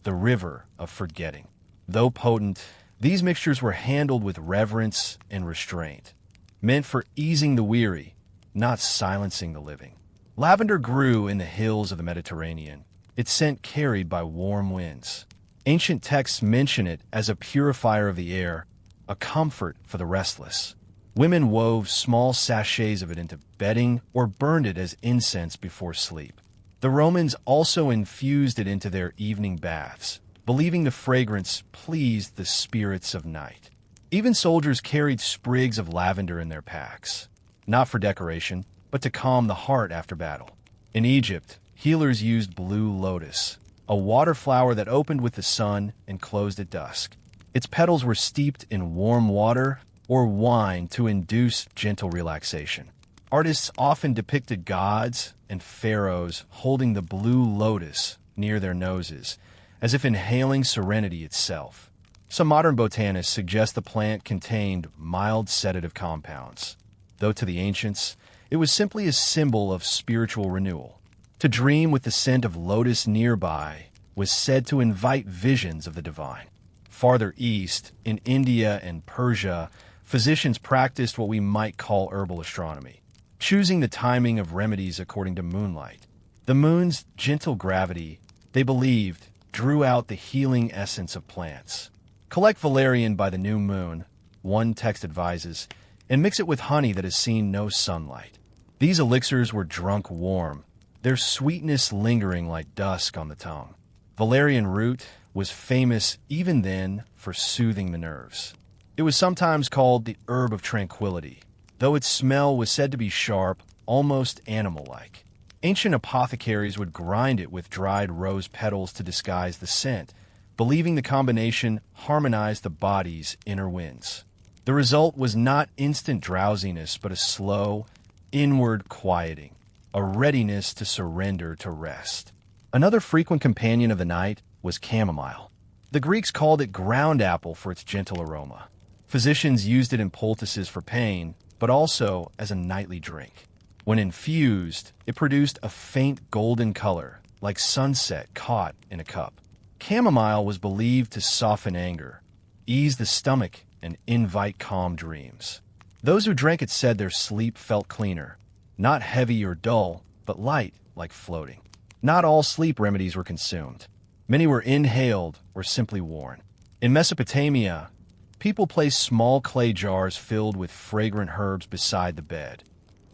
the river of forgetting. Though potent, these mixtures were handled with reverence and restraint, meant for easing the weary, not silencing the living. Lavender grew in the hills of the Mediterranean, its scent carried by warm winds. Ancient texts mention it as a purifier of the air, a comfort for the restless. Women wove small sachets of it into bedding or burned it as incense before sleep. The Romans also infused it into their evening baths, believing the fragrance pleased the spirits of night. Even soldiers carried sprigs of lavender in their packs, not for decoration, but to calm the heart after battle. In Egypt, healers used blue lotus, a water flower that opened with the sun and closed at dusk. Its petals were steeped in warm water or wine to induce gentle relaxation. Artists often depicted gods and pharaohs holding the blue lotus near their noses, as if inhaling serenity itself. Some modern botanists suggest the plant contained mild sedative compounds, though to the ancients, it was simply a symbol of spiritual renewal. To dream with the scent of lotus nearby was said to invite visions of the divine. Farther east, in India and Persia, physicians practiced what we might call herbal astronomy, choosing the timing of remedies according to moonlight. The moon's gentle gravity, they believed, drew out the healing essence of plants. Collect valerian by the new moon, one text advises, and mix it with honey that has seen no sunlight. These elixirs were drunk warm, their sweetness lingering like dusk on the tongue. Valerian root was famous even then for soothing the nerves. It was sometimes called the herb of tranquility, though its smell was said to be sharp, almost animal-like. Ancient apothecaries would grind it with dried rose petals to disguise the scent, believing the combination harmonized the body's inner winds. The result was not instant drowsiness, but a slow, inward quieting, a readiness to surrender to rest. Another frequent companion of the night was chamomile. The Greeks called it ground apple for its gentle aroma. Physicians used it in poultices for pain, but also as a nightly drink. When infused, it produced a faint golden color, like sunset caught in a cup. Chamomile was believed to soften anger, ease the stomach, and invite calm dreams. Those who drank it said their sleep felt cleaner, not heavy or dull, but light, like floating. Not all sleep remedies were consumed. Many were inhaled or simply worn. In Mesopotamia, people placed small clay jars filled with fragrant herbs beside the bed,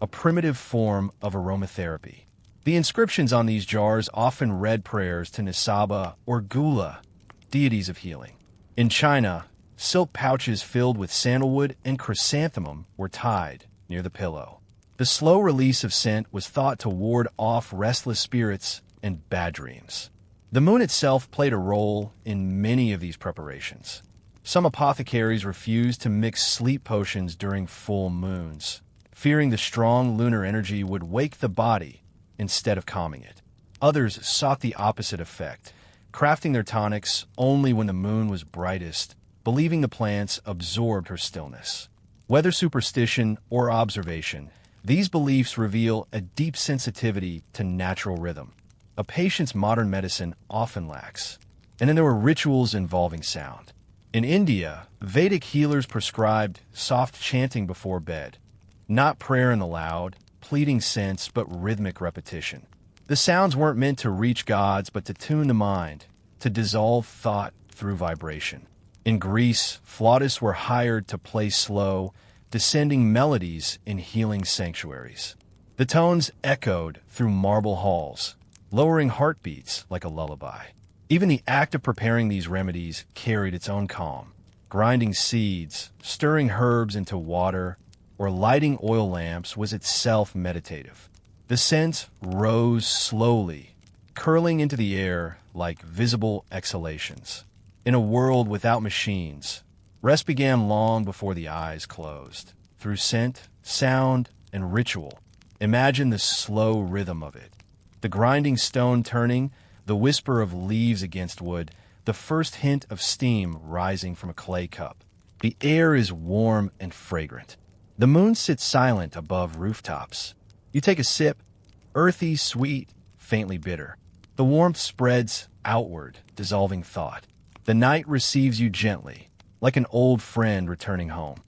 a primitive form of aromatherapy. The inscriptions on these jars often read prayers to Nisaba or Gula, deities of healing. In China, silk pouches filled with sandalwood and chrysanthemum were tied near the pillow. The slow release of scent was thought to ward off restless spirits and bad dreams. The moon itself played a role in many of these preparations. Some apothecaries refused to mix sleep potions during full moons, fearing the strong lunar energy would wake the body instead of calming it. Others sought the opposite effect, crafting their tonics only when the moon was brightest, believing the plants absorbed her stillness. Whether superstition or observation, these beliefs reveal a deep sensitivity to natural rhythm, a patience modern medicine often lacks. And then there were rituals involving sound. In India, Vedic healers prescribed soft chanting before bed, not prayer in the loud, pleading sense, but rhythmic repetition. The sounds weren't meant to reach gods, but to tune the mind, to dissolve thought through vibration. In Greece, flautists were hired to play slow, descending melodies in healing sanctuaries. The tones echoed through marble halls, lowering heartbeats like a lullaby. Even the act of preparing these remedies carried its own calm. Grinding seeds, stirring herbs into water, or lighting oil lamps was itself meditative. The scent rose slowly, curling into the air like visible exhalations. In a world without machines, rest began long before the eyes closed. Through scent, sound, and ritual, imagine the slow rhythm of it. The grinding stone turning, the whisper of leaves against wood, the first hint of steam rising from a clay cup. The air is warm and fragrant. The moon sits silent above rooftops. You take a sip, earthy, sweet, faintly bitter. The warmth spreads outward, dissolving thought. The night receives you gently, like an old friend returning home.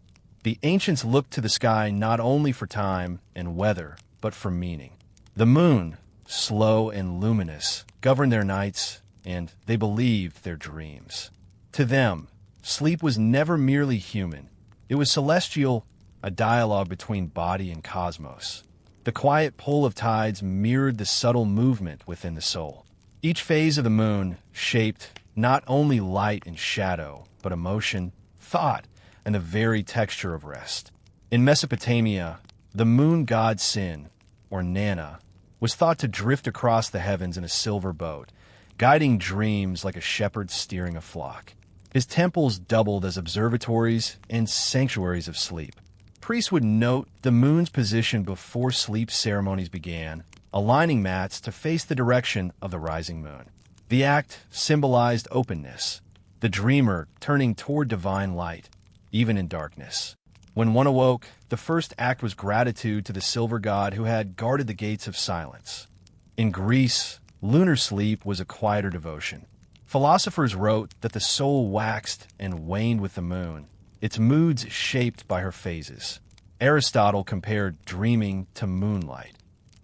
The ancients looked to the sky not only for time and weather, but for meaning. The moon, slow and luminous, governed their nights, and they believed their dreams. To them, sleep was never merely human. It was celestial, a dialogue between body and cosmos. The quiet pull of tides mirrored the subtle movement within the soul. Each phase of the moon shaped not only light and shadow, but emotion, thought, and the very texture of rest. In Mesopotamia, the moon god Sin, or Nana, was thought to drift across the heavens in a silver boat, guiding dreams like a shepherd steering a flock. His temples doubled as observatories and sanctuaries of sleep. Priests would note the moon's position before sleep ceremonies began, aligning mats to face the direction of the rising moon. The act symbolized openness, the dreamer turning toward divine light, even in darkness. When one awoke, the first act was gratitude to the silver god who had guarded the gates of silence. In Greece, lunar sleep was a quieter devotion. Philosophers wrote that the soul waxed and waned with the moon, its moods shaped by her phases. Aristotle compared dreaming to moonlight,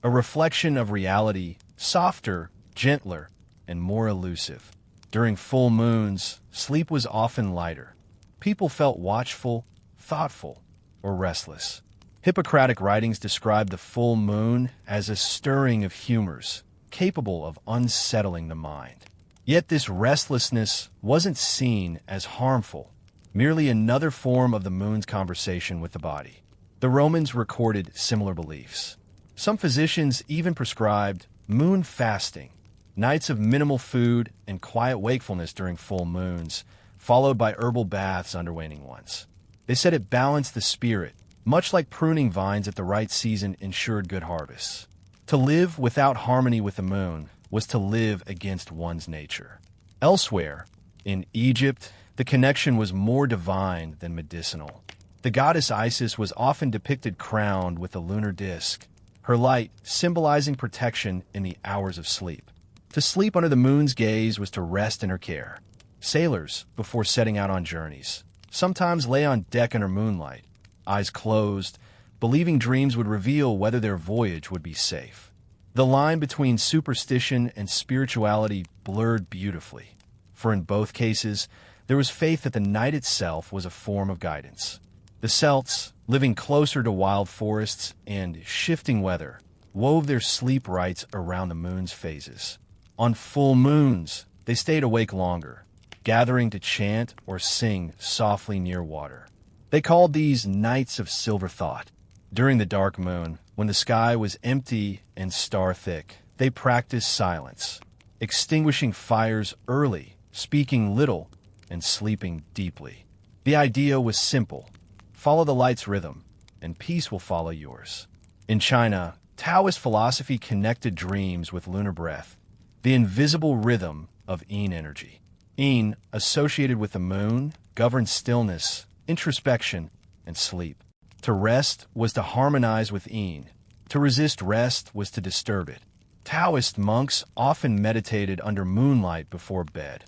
a reflection of reality, softer, gentler, and more elusive. During full moons, sleep was often lighter. People felt watchful, thoughtful, or restless. Hippocratic writings describe the full moon as a stirring of humors, capable of unsettling the mind. Yet this restlessness wasn't seen as harmful, merely another form of the moon's conversation with the body. The Romans recorded similar beliefs. Some physicians even prescribed moon fasting, nights of minimal food and quiet wakefulness during full moons, followed by herbal baths under waning ones. They said it balanced the spirit, much like pruning vines at the right season ensured good harvests. To live without harmony with the moon was to live against one's nature. Elsewhere, in Egypt, the connection was more divine than medicinal. The goddess Isis was often depicted crowned with a lunar disk, her light symbolizing protection in the hours of sleep. To sleep under the moon's gaze was to rest in her care. Sailors, before setting out on journeys, sometimes lay on deck under moonlight, eyes closed, believing dreams would reveal whether their voyage would be safe. The line between superstition and spirituality blurred beautifully, for in both cases, there was faith that the night itself was a form of guidance. The Celts, living closer to wild forests and shifting weather, wove their sleep rites around the moon's phases. On full moons, they stayed awake longer, gathering to chant or sing softly near water. They called these nights of silver thought. During the dark moon, when the sky was empty and star-thick, they practiced silence, extinguishing fires early, speaking little, and sleeping deeply. The idea was simple. Follow the light's rhythm, and peace will follow yours. In China, Taoist philosophy connected dreams with lunar breath, the invisible rhythm of yin energy. Yin, associated with the moon, governed stillness, introspection, and sleep. To rest was to harmonize with yin. To resist rest was to disturb it. Taoist monks often meditated under moonlight before bed,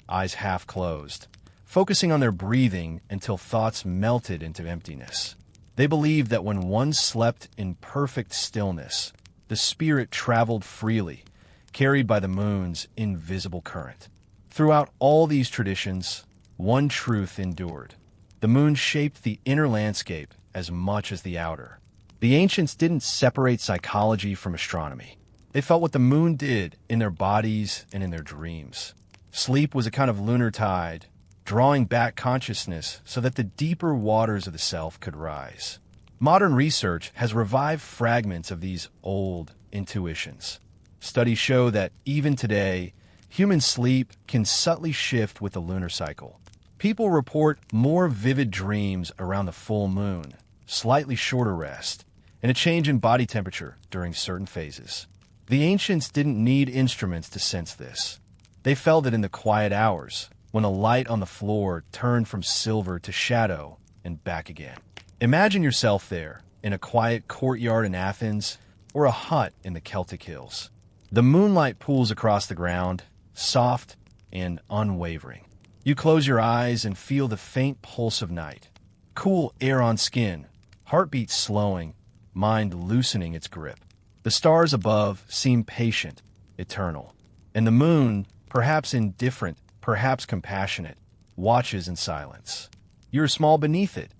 eyes half closed, focusing on their breathing until thoughts melted into emptiness. They believed that when one slept in perfect stillness, the spirit traveled freely, carried by the moon's invisible current. Throughout all these traditions, one truth endured. The moon shaped the inner landscape as much as the outer. The ancients didn't separate psychology from astronomy. They felt what the moon did in their bodies and in their dreams. Sleep was a kind of lunar tide, drawing back consciousness so that the deeper waters of the self could rise. Modern research has revived fragments of these old intuitions. Studies show that even today, human sleep can subtly shift with the lunar cycle. People report more vivid dreams around the full moon, slightly shorter rest, and a change in body temperature during certain phases. The ancients didn't need instruments to sense this. They felt it in the quiet hours, when the light on the floor turned from silver to shadow and back again. Imagine yourself there, in a quiet courtyard in Athens or a hut in the Celtic hills. The moonlight pools across the ground, soft and unwavering. You close your eyes and feel the faint pulse of night. Cool air on skin, heartbeat slowing, mind loosening its grip. The stars above seem patient, eternal. And the moon, perhaps indifferent, perhaps compassionate, watches in silence. You're small beneath it,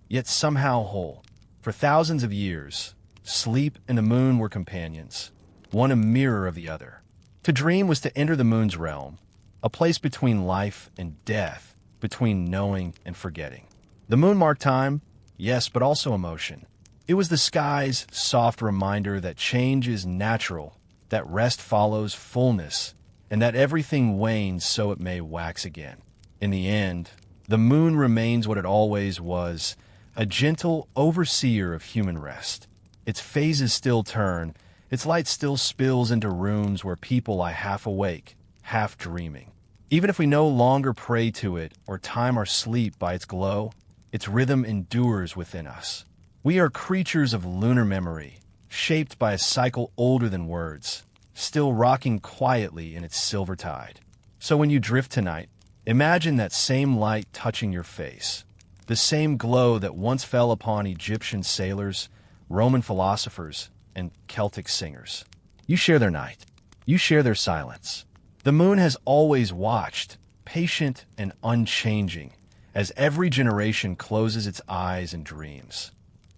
yet somehow whole. For thousands of years, sleep and the moon were companions, one a mirror of the other. To dream was to enter the moon's realm, a place between life and death, between knowing and forgetting. The moon marked time, yes, but also emotion. It was the sky's soft reminder that change is natural, that rest follows fullness, and that everything wanes so it may wax again. In the end, the moon remains what it always was, a gentle overseer of human rest. Its phases still turn, its light still spills into rooms where people lie half awake, half dreaming. Even if we no longer pray to it or time our sleep by its glow, its rhythm endures within us. We are creatures of lunar memory, shaped by a cycle older than words, still rocking quietly in its silver tide. So when you drift tonight, imagine that same light touching your face, the same glow that once fell upon Egyptian sailors, Roman philosophers, and Celtic singers. You share their night. You share their silence. The moon has always watched, patient and unchanging, as every generation closes its eyes and dreams.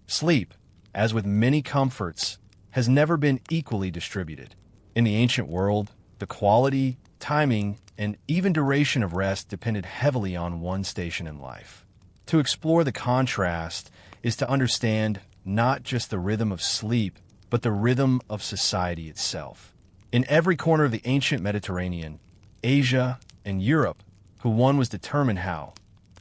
Sleep, as with many comforts, has never been equally distributed. In the ancient world, the quality, timing, and even duration of rest depended heavily on one station in life. To explore the contrast is to understand not just the rhythm of sleep, but the rhythm of society itself. In every corner of the ancient Mediterranean, Asia, and Europe, who one was determined how,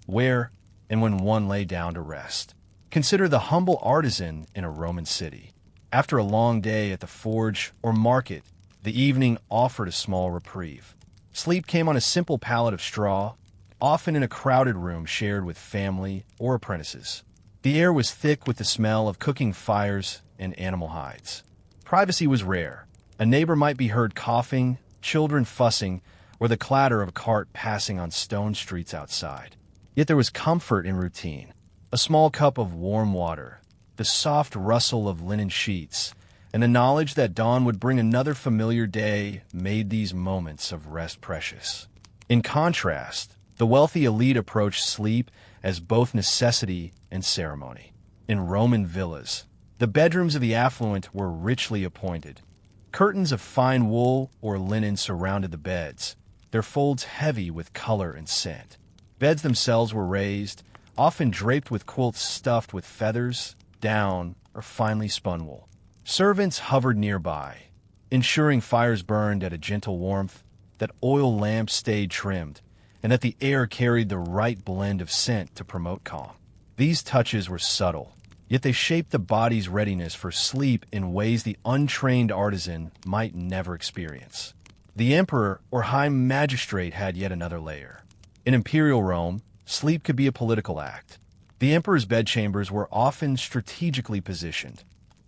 where, and when one lay down to rest. Consider the humble artisan in a Roman city. After a long day at the forge or market, the evening offered a small reprieve. Sleep came on a simple pallet of straw, often in a crowded room shared with family or apprentices. The air was thick with the smell of cooking fires and animal hides. Privacy was rare. A neighbor might be heard coughing, children fussing, or the clatter of a cart passing on stone streets outside. Yet there was comfort in routine. A small cup of warm water, the soft rustle of linen sheets, and the knowledge that dawn would bring another familiar day made these moments of rest precious. In contrast, the wealthy elite approached sleep as both necessity and ceremony. In Roman villas, the bedrooms of the affluent were richly appointed. Curtains of fine wool or linen surrounded the beds, their folds heavy with color and scent. Beds themselves were raised, often draped with quilts stuffed with feathers, down, or finely spun wool. Servants hovered nearby, ensuring fires burned at a gentle warmth, that oil lamps stayed trimmed, and that the air carried the right blend of scent to promote calm. These touches were subtle, yet they shaped the body's readiness for sleep in ways the untrained artisan might never experience. The emperor or high magistrate had yet another layer. In imperial Rome, sleep could be a political act. The emperor's bedchambers were often strategically positioned,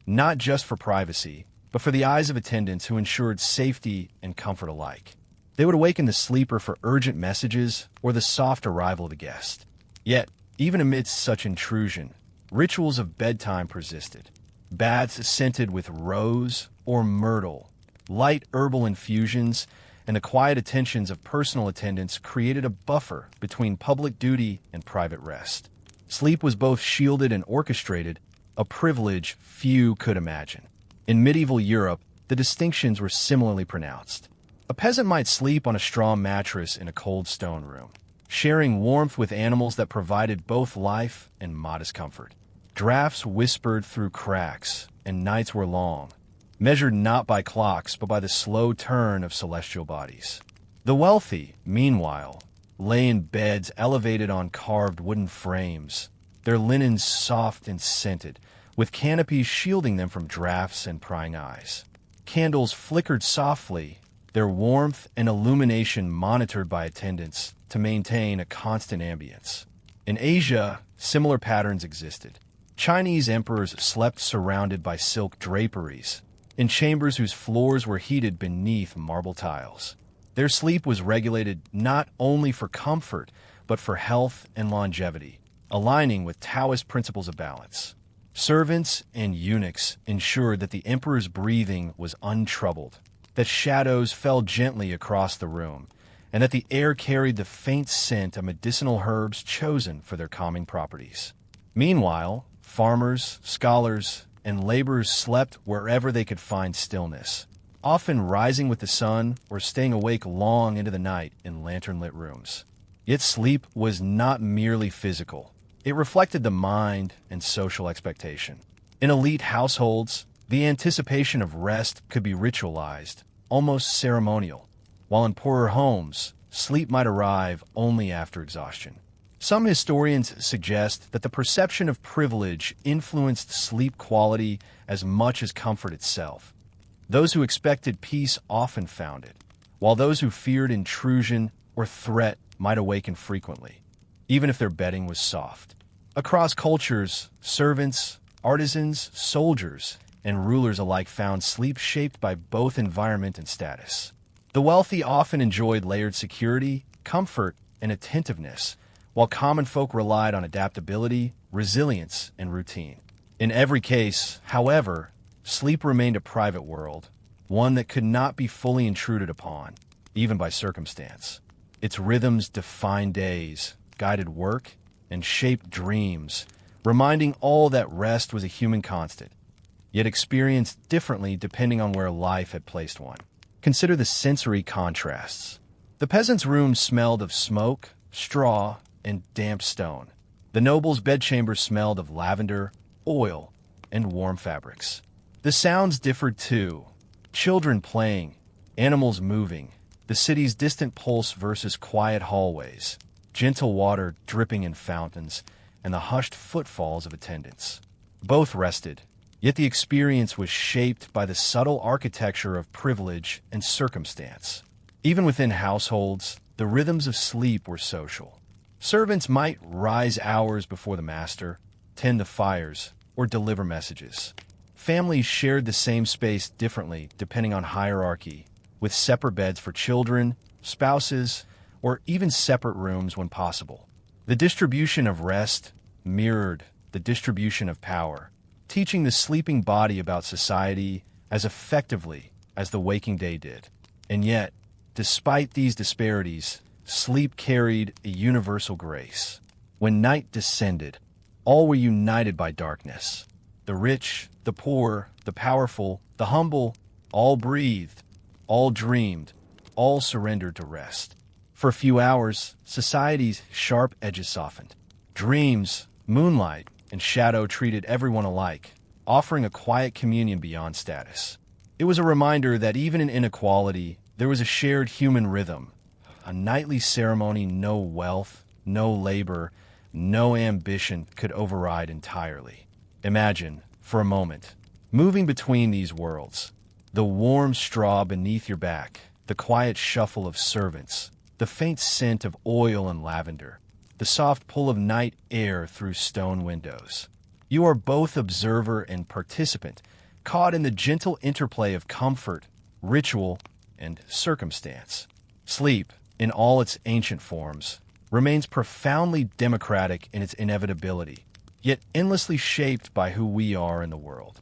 not just for privacy, but for the eyes of attendants who ensured safety and comfort alike. They would awaken the sleeper for urgent messages or the soft arrival of the guest. Yet, even amidst such intrusion, rituals of bedtime persisted. Baths scented with rose or myrtle, light herbal infusions, and the quiet attentions of personal attendants created a buffer between public duty and private rest. Sleep was both shielded and orchestrated, a privilege few could imagine. In medieval Europe, the distinctions were similarly pronounced. A peasant might sleep on a straw mattress in a cold stone room, sharing warmth with animals that provided both life and modest comfort. Drafts whispered through cracks, and nights were long, measured not by clocks but by the slow turn of celestial bodies. The wealthy, meanwhile, lay in beds elevated on carved wooden frames, their linens soft and scented, with canopies shielding them from drafts and prying eyes. Candles flickered softly, their warmth and illumination monitored by attendants to maintain a constant ambience. In Asia, similar patterns existed. Chinese emperors slept surrounded by silk draperies, in chambers whose floors were heated beneath marble tiles. Their sleep was regulated not only for comfort, but for health and longevity, aligning with Taoist principles of balance. Servants and eunuchs ensured that the emperor's breathing was untroubled, that shadows fell gently across the room, and that the air carried the faint scent of medicinal herbs chosen for their calming properties. Meanwhile, farmers, scholars, and laborers slept wherever they could find stillness, often rising with the sun or staying awake long into the night in lantern-lit rooms. Yet sleep was not merely physical. It reflected the mind and social expectation. In elite households, the anticipation of rest could be ritualized, almost ceremonial, while in poorer homes, sleep might arrive only after exhaustion. Some historians suggest that the perception of privilege influenced sleep quality as much as comfort itself. Those who expected peace often found it, while those who feared intrusion or threat might awaken frequently, even if their bedding was soft. Across cultures, servants, artisans, soldiers, and rulers alike found sleep shaped by both environment and status. The wealthy often enjoyed layered security, comfort, and attentiveness, while common folk relied on adaptability, resilience, and routine. In every case, however, sleep remained a private world, one that could not be fully intruded upon, even by circumstance. Its rhythms defined days, guided work, and shaped dreams, reminding all that rest was a human constant, yet experienced differently depending on where life had placed one. Consider the sensory contrasts. The peasant's room smelled of smoke, straw, and damp stone. The noble's bedchamber smelled of lavender, oil, and warm fabrics. The sounds differed too. Children playing, animals moving, the city's distant pulse versus quiet hallways, gentle water dripping in fountains, and the hushed footfalls of attendants. Both rested, yet the experience was shaped by the subtle architecture of privilege and circumstance. Even within households, the rhythms of sleep were social. Servants might rise hours before the master, tend the fires, or deliver messages. Families shared the same space differently depending on hierarchy, with separate beds for children, spouses, or even separate rooms when possible. The distribution of rest mirrored the distribution of power, teaching the sleeping body about society as effectively as the waking day did. And yet, despite these disparities, sleep carried a universal grace. When night descended, all were united by darkness. The rich, the poor, the powerful, the humble, all breathed, all dreamed, all surrendered to rest. For a few hours, society's sharp edges softened. Dreams, moonlight, and shadow treated everyone alike, offering a quiet communion beyond status. It was a reminder that even in inequality, there was a shared human rhythm, a nightly ceremony no wealth, no labor, no ambition could override entirely. Imagine, for a moment, moving between these worlds. The warm straw beneath your back, the quiet shuffle of servants, the faint scent of oil and lavender, the soft pull of night air through stone windows. You are both observer and participant, caught in the gentle interplay of comfort, ritual, and circumstance. Sleep, in all its ancient forms, remains profoundly democratic in its inevitability, yet endlessly shaped by who we are in the world.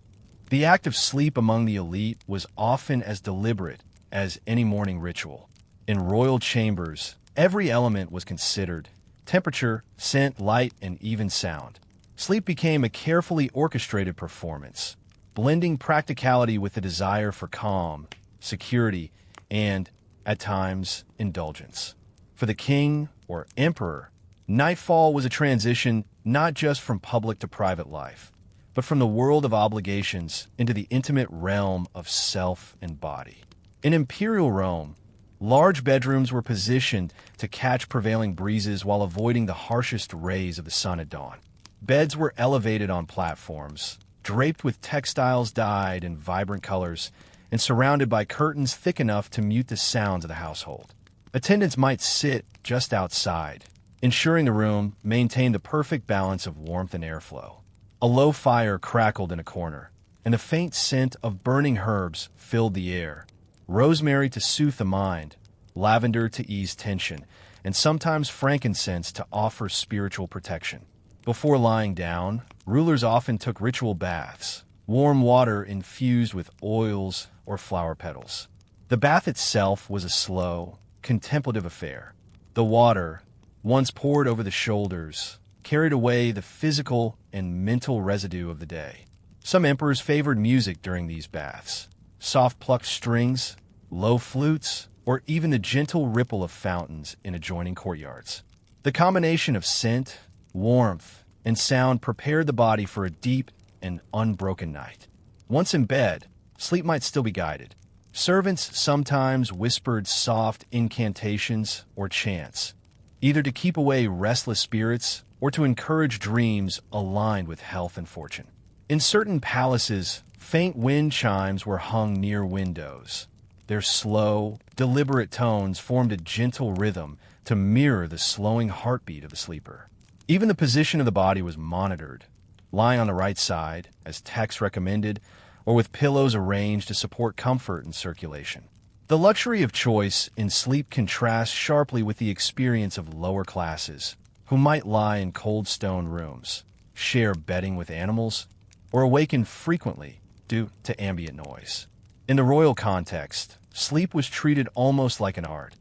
The act of sleep among the elite was often as deliberate as any morning ritual. In royal chambers, every element was considered: temperature, scent, light, and even sound. Sleep became a carefully orchestrated performance, blending practicality with the desire for calm, security, and, at times, indulgence. For the king or emperor, nightfall was a transition not just from public to private life, but from the world of obligations into the intimate realm of self and body. In imperial Rome, large bedrooms were positioned to catch prevailing breezes while avoiding the harshest rays of the sun at dawn. Beds were elevated on platforms, draped with textiles dyed in vibrant colors, and surrounded by curtains thick enough to mute the sounds of the household. Attendants might sit just outside, ensuring the room maintained the perfect balance of warmth and airflow. A low fire crackled in a corner, and the faint scent of burning herbs filled the air. Rosemary to soothe the mind, lavender to ease tension, and sometimes frankincense to offer spiritual protection. Before lying down, rulers often took ritual baths, warm water infused with oils or flower petals. The bath itself was a slow, contemplative affair. The water, once poured over the shoulders, carried away the physical and mental residue of the day. Some emperors favored music during these baths: soft plucked strings, low flutes, or even the gentle ripple of fountains in adjoining courtyards. The combination of scent, warmth, and sound prepared the body for a deep and unbroken night. Once in bed, sleep might still be guided. Servants sometimes whispered soft incantations or chants, either to keep away restless spirits or to encourage dreams aligned with health and fortune. In certain palaces, faint wind chimes were hung near windows. Their slow, deliberate tones formed a gentle rhythm to mirror the slowing heartbeat of the sleeper. Even the position of the body was monitored, lying on the right side, as text recommended, or with pillows arranged to support comfort and circulation. The luxury of choice in sleep contrasts sharply with the experience of lower classes, who might lie in cold stone rooms, share bedding with animals, or awaken frequently due to ambient noise. In the royal context, sleep was treated almost like an art.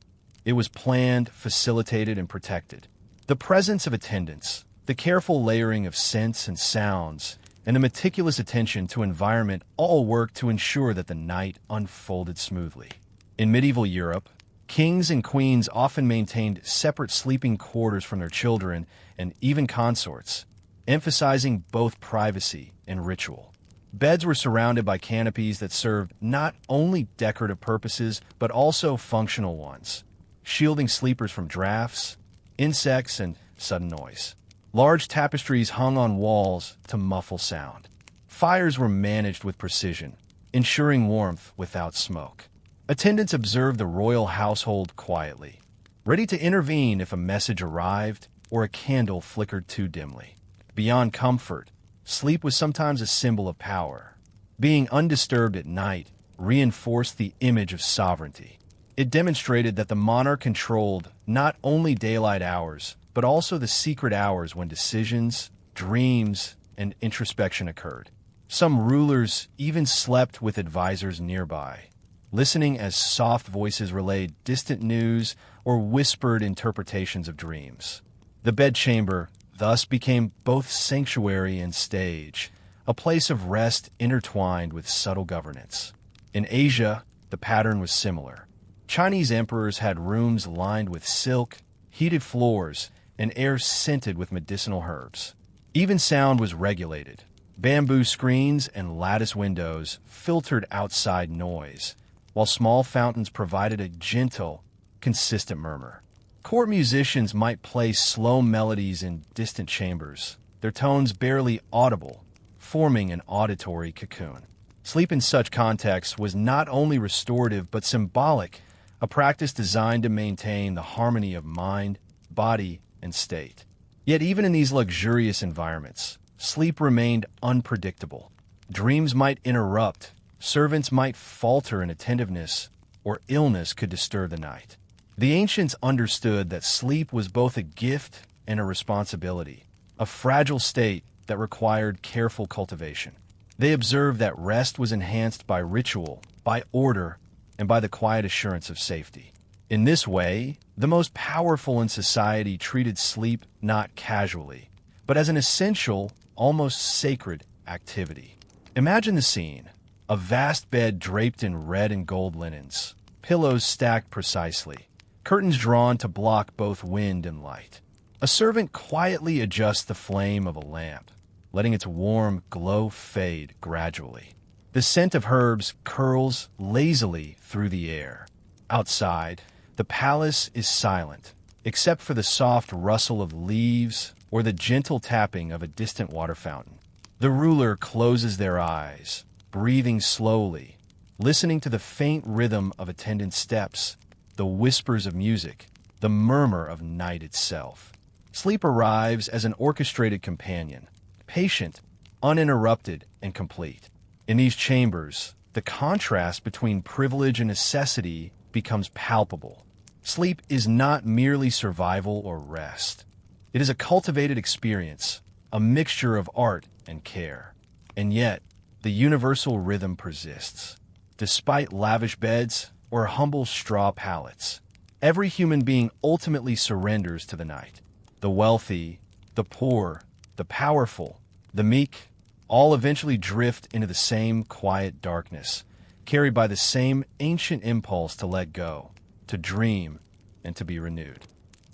It was planned, facilitated, and protected. The presence of attendants, the careful layering of scents and sounds, and the meticulous attention to environment all worked to ensure that the night unfolded smoothly. In medieval Europe, kings and queens often maintained separate sleeping quarters from their children and even consorts, emphasizing both privacy and ritual. Beds were surrounded by canopies that served not only decorative purposes but also functional ones, shielding sleepers from drafts, insects, and sudden noise. Large tapestries hung on walls to muffle sound. Fires were managed with precision, ensuring warmth without smoke. Attendants observed the royal household quietly, ready to intervene if a message arrived or a candle flickered too dimly. Beyond comfort, sleep was sometimes a symbol of power. Being undisturbed at night reinforced the image of sovereignty. It demonstrated that the monarch controlled not only daylight hours, but also the secret hours when decisions, dreams, and introspection occurred. Some rulers even slept with advisors nearby, listening as soft voices relayed distant news or whispered interpretations of dreams. The bedchamber thus became both sanctuary and stage, a place of rest intertwined with subtle governance. In Asia, the pattern was similar. Chinese emperors had rooms lined with silk, heated floors, and air scented with medicinal herbs. Even sound was regulated. Bamboo screens and lattice windows filtered outside noise, while small fountains provided a gentle, consistent murmur. Court musicians might play slow melodies in distant chambers, their tones barely audible, forming an auditory cocoon. Sleep in such contexts was not only restorative but symbolic, a practice designed to maintain the harmony of mind, body, and state. Yet even in these luxurious environments, sleep remained unpredictable. Dreams might interrupt, servants might falter in attentiveness, or illness could disturb the night. The ancients understood that sleep was both a gift and a responsibility, a fragile state that required careful cultivation. They observed that rest was enhanced by ritual, by order, and by the quiet assurance of safety. In this way, the most powerful in society treated sleep not casually, but as an essential, almost sacred activity. Imagine the scene: a vast bed draped in red and gold linens, pillows stacked precisely, curtains drawn to block both wind and light. A servant quietly adjusts the flame of a lamp, letting its warm glow fade gradually. The scent of herbs curls lazily through the air. Outside, the palace is silent, except for the soft rustle of leaves or the gentle tapping of a distant water fountain. The ruler closes their eyes, breathing slowly, listening to the faint rhythm of attendant steps, the whispers of music, the murmur of night itself. Sleep arrives as an orchestrated companion, patient, uninterrupted, and complete. In these chambers, the contrast between privilege and necessity becomes palpable. Sleep is not merely survival or rest. It is a cultivated experience, a mixture of art and care. And yet, the universal rhythm persists. Despite lavish beds or humble straw pallets, every human being ultimately surrenders to the night. The wealthy, the poor, the powerful, the meek, all eventually drift into the same quiet darkness, carried by the same ancient impulse to let go, to dream, and to be renewed.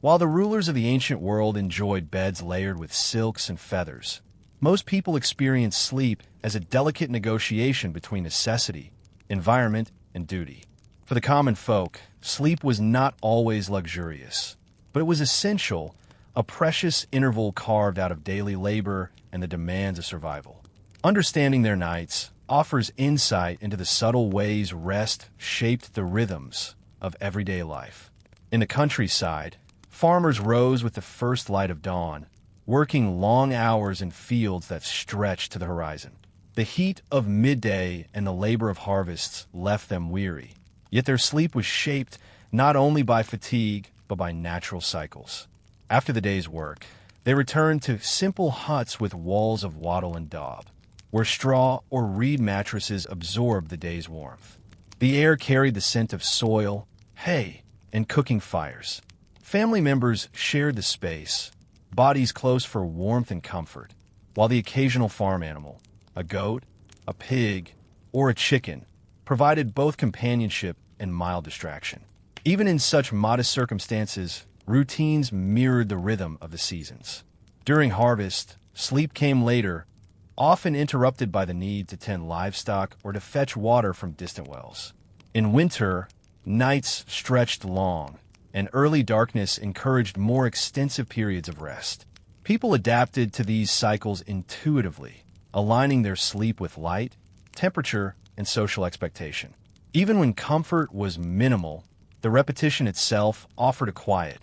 While the rulers of the ancient world enjoyed beds layered with silks and feathers, most people experienced sleep as a delicate negotiation between necessity, environment, and duty. For the common folk, sleep was not always luxurious, but it was essential, a precious interval carved out of daily labor and the demands of survival. Understanding their nights offers insight into the subtle ways rest shaped the rhythms of everyday life. In the countryside, farmers rose with the first light of dawn, working long hours in fields that stretched to the horizon. The heat of midday and the labor of harvests left them weary, yet their sleep was shaped not only by fatigue, but by natural cycles. After the day's work, they returned to simple huts with walls of wattle and daub, where straw or reed mattresses absorbed the day's warmth. The air carried the scent of soil, hay, and cooking fires. Family members shared the space, bodies close for warmth and comfort, while the occasional farm animal, a goat, a pig, or a chicken, provided both companionship and mild distraction. Even in such modest circumstances, routines mirrored the rhythm of the seasons. During harvest, sleep came later, often interrupted by the need to tend livestock or to fetch water from distant wells. In winter, nights stretched long, and early darkness encouraged more extensive periods of rest. People adapted to these cycles intuitively, aligning their sleep with light, temperature, and social expectation. Even when comfort was minimal, the repetition itself offered a quiet,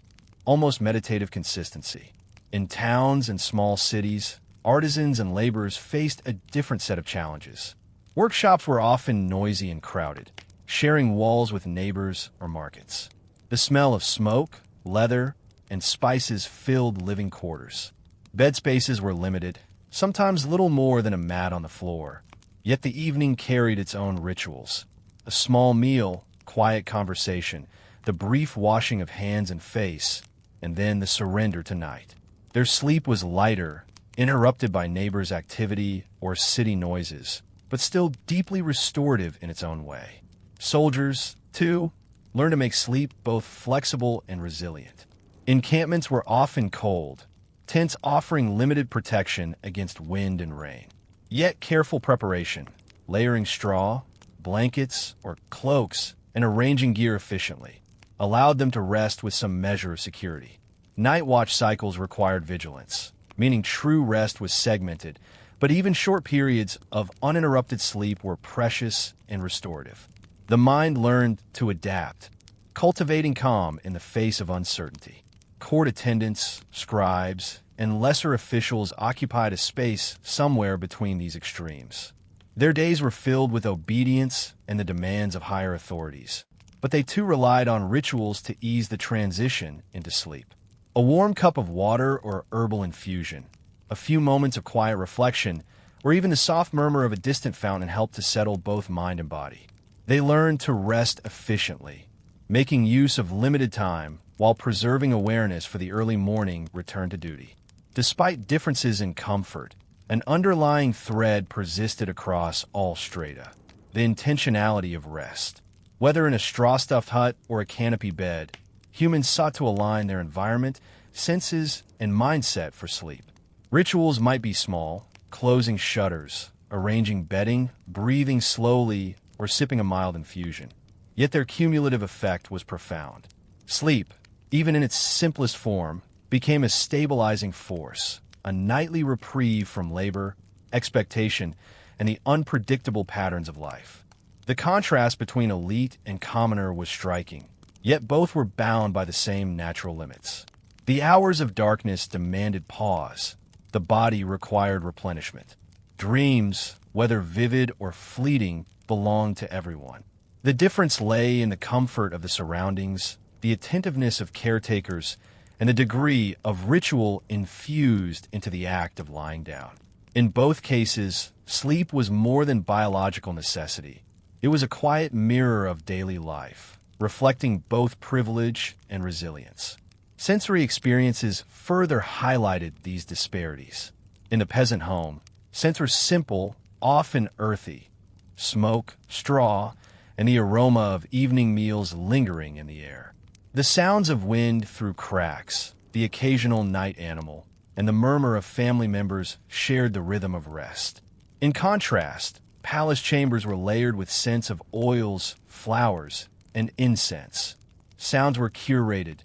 almost meditative consistency. In towns and small cities, artisans and laborers faced a different set of challenges. Workshops were often noisy and crowded, sharing walls with neighbors or markets. The smell of smoke, leather, and spices filled living quarters. Bed spaces were limited, sometimes little more than a mat on the floor. Yet the evening carried its own rituals. A small meal, quiet conversation, the brief washing of hands and face, and then the surrender to night. Their sleep was lighter, interrupted by neighbors' activity or city noises, but still deeply restorative in its own way. Soldiers, too, learned to make sleep both flexible and resilient. Encampments were often cold, tents offering limited protection against wind and rain. Yet careful preparation, layering straw, blankets, or cloaks, and arranging gear efficiently, allowed them to rest with some measure of security. Night watch cycles required vigilance, meaning true rest was segmented, but even short periods of uninterrupted sleep were precious and restorative. The mind learned to adapt, cultivating calm in the face of uncertainty. Court attendants, scribes, and lesser officials occupied a space somewhere between these extremes. Their days were filled with obedience and the demands of higher authorities, but they too relied on rituals to ease the transition into sleep. A warm cup of water or herbal infusion, a few moments of quiet reflection, or even the soft murmur of a distant fountain helped to settle both mind and body. They learned to rest efficiently, making use of limited time while preserving awareness for the early morning return to duty. Despite differences in comfort, an underlying thread persisted across all strata: the intentionality of rest. Whether in a straw-stuffed hut or a canopy bed, humans sought to align their environment, senses, and mindset for sleep. Rituals might be small: closing shutters, arranging bedding, breathing slowly, or sipping a mild infusion. Yet their cumulative effect was profound. Sleep, even in its simplest form, became a stabilizing force, a nightly reprieve from labor, expectation, and the unpredictable patterns of life. The contrast between elite and commoner was striking, yet both were bound by the same natural limits. The hours of darkness demanded pause. The body required replenishment. Dreams, whether vivid or fleeting, belonged to everyone. The difference lay in the comfort of the surroundings, the attentiveness of caretakers, and the degree of ritual infused into the act of lying down. In both cases, sleep was more than biological necessity. It was a quiet mirror of daily life, reflecting both privilege and resilience. Sensory experiences further highlighted these disparities. In the peasant home, scents were simple, often earthy: smoke, straw, and the aroma of evening meals lingering in the air. The sounds of wind through cracks, the occasional night animal, and the murmur of family members shared the rhythm of rest. In contrast, palace chambers were layered with scents of oils, flowers, and incense. Sounds were curated: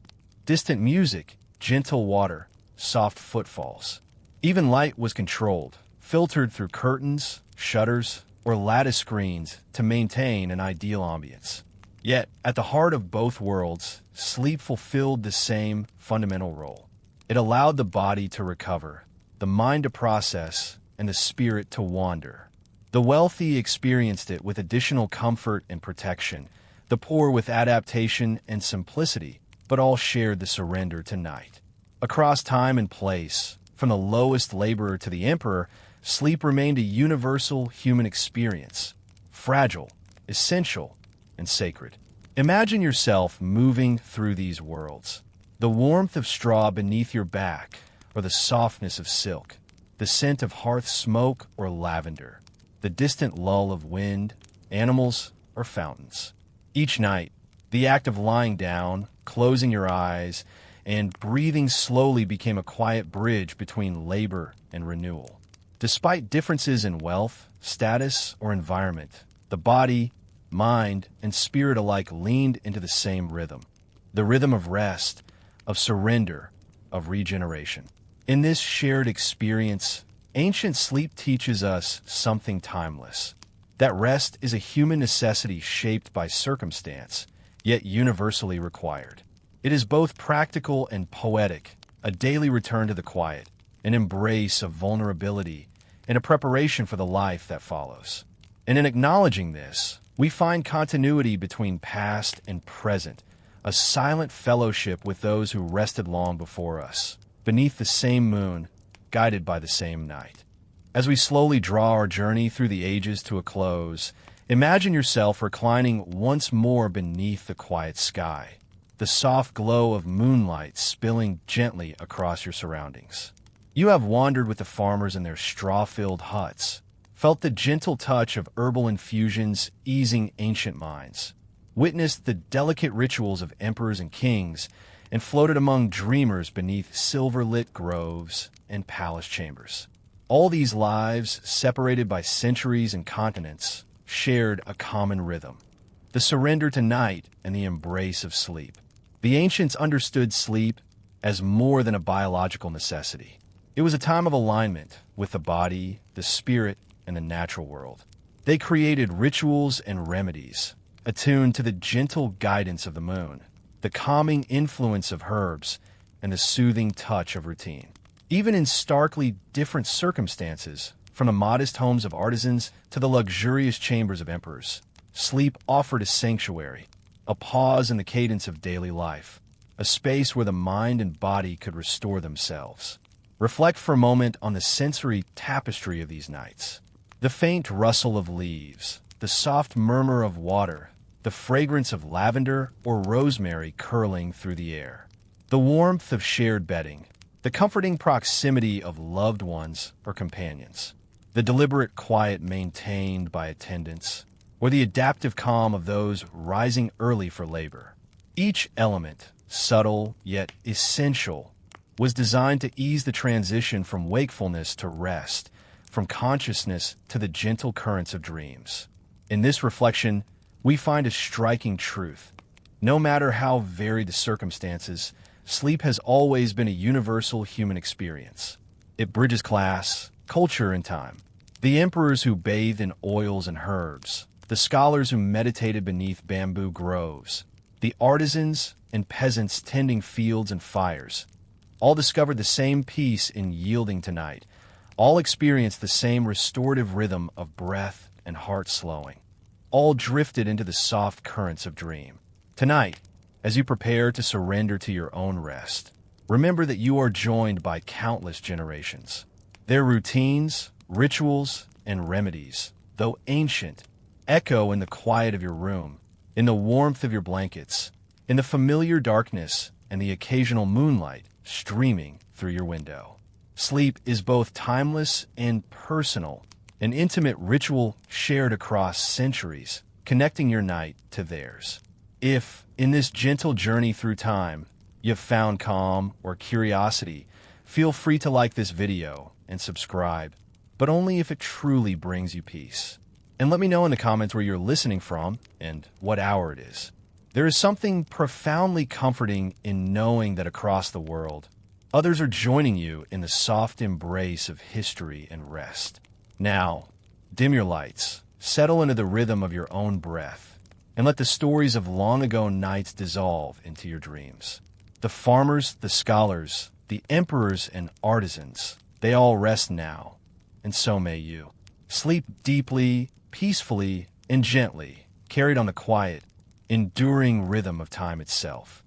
distant music, gentle water, soft footfalls. Even light was controlled, filtered through curtains, shutters, or lattice screens to maintain an ideal ambience. Yet, at the heart of both worlds, sleep fulfilled the same fundamental role. It allowed the body to recover, the mind to process, and the spirit to wander. The wealthy experienced it with additional comfort and protection, the poor with adaptation and simplicity, but all shared the surrender to night. Across time and place, from the lowest laborer to the emperor, sleep remained a universal human experience, fragile, essential, and sacred. Imagine yourself moving through these worlds: the warmth of straw beneath your back, or the softness of silk, the scent of hearth smoke or lavender, the distant lull of wind, animals, or fountains. Each night, the act of lying down, closing your eyes, and breathing slowly became a quiet bridge between labor and renewal. Despite differences in wealth, status, or environment, the body, mind, and spirit alike leaned into the same rhythm: the rhythm of rest, of surrender, of regeneration. In this shared experience, ancient sleep teaches us something timeless: that rest is a human necessity shaped by circumstance, yet universally required. It is both practical and poetic, a daily return to the quiet, an embrace of vulnerability, and a preparation for the life that follows. And in acknowledging this, we find continuity between past and present, a silent fellowship with those who rested long before us, beneath the same moon, guided by the same night. As we slowly draw our journey through the ages to a close, imagine yourself reclining once more beneath the quiet sky, the soft glow of moonlight spilling gently across your surroundings. You have wandered with the farmers in their straw-filled huts, felt the gentle touch of herbal infusions easing ancient minds, witnessed the delicate rituals of emperors and kings, and floated among dreamers beneath silver-lit groves and palace chambers. All these lives, separated by centuries and continents, shared a common rhythm: the surrender to night and the embrace of sleep. The ancients understood sleep as more than a biological necessity. It was a time of alignment with the body, the spirit, and the natural world. They created rituals and remedies, attuned to the gentle guidance of the moon, the calming influence of herbs, and the soothing touch of routine. Even in starkly different circumstances, from the modest homes of artisans to the luxurious chambers of emperors, sleep offered a sanctuary, a pause in the cadence of daily life, a space where the mind and body could restore themselves. Reflect for a moment on the sensory tapestry of these nights. The faint rustle of leaves, the soft murmur of water, the fragrance of lavender or rosemary curling through the air. The warmth of shared bedding, the comforting proximity of loved ones or companions, the deliberate quiet maintained by attendants, or the adaptive calm of those rising early for labor. Each element, subtle yet essential, was designed to ease the transition from wakefulness to rest, from consciousness to the gentle currents of dreams. In this reflection, we find a striking truth. No matter how varied the circumstances, sleep has always been a universal human experience. It bridges class, culture, and time. The emperors who bathed in oils and herbs, the scholars who meditated beneath bamboo groves, the artisans and peasants tending fields and fires, all discovered the same peace in yielding to night. All experienced the same restorative rhythm of breath and heart slowing. All drifted into the soft currents of dream. Tonight, as you prepare to surrender to your own rest, remember that you are joined by countless generations. Their routines, rituals, and remedies, though ancient, echo in the quiet of your room, in the warmth of your blankets, in the familiar darkness and the occasional moonlight streaming through your window. Sleep is both timeless and personal, an intimate ritual shared across centuries, connecting your night to theirs. If, in this gentle journey through time, you've found calm or curiosity, feel free to like this video and subscribe, but only if it truly brings you peace. And let me know in the comments where you're listening from and what hour it is. There is something profoundly comforting in knowing that across the world, others are joining you in the soft embrace of history and rest. Now, dim your lights, settle into the rhythm of your own breath, and let the stories of long-ago nights dissolve into your dreams. The farmers, the scholars, the emperors and artisans, they all rest now, and so may you. Sleep deeply, peacefully, and gently, carried on the quiet, enduring rhythm of time itself.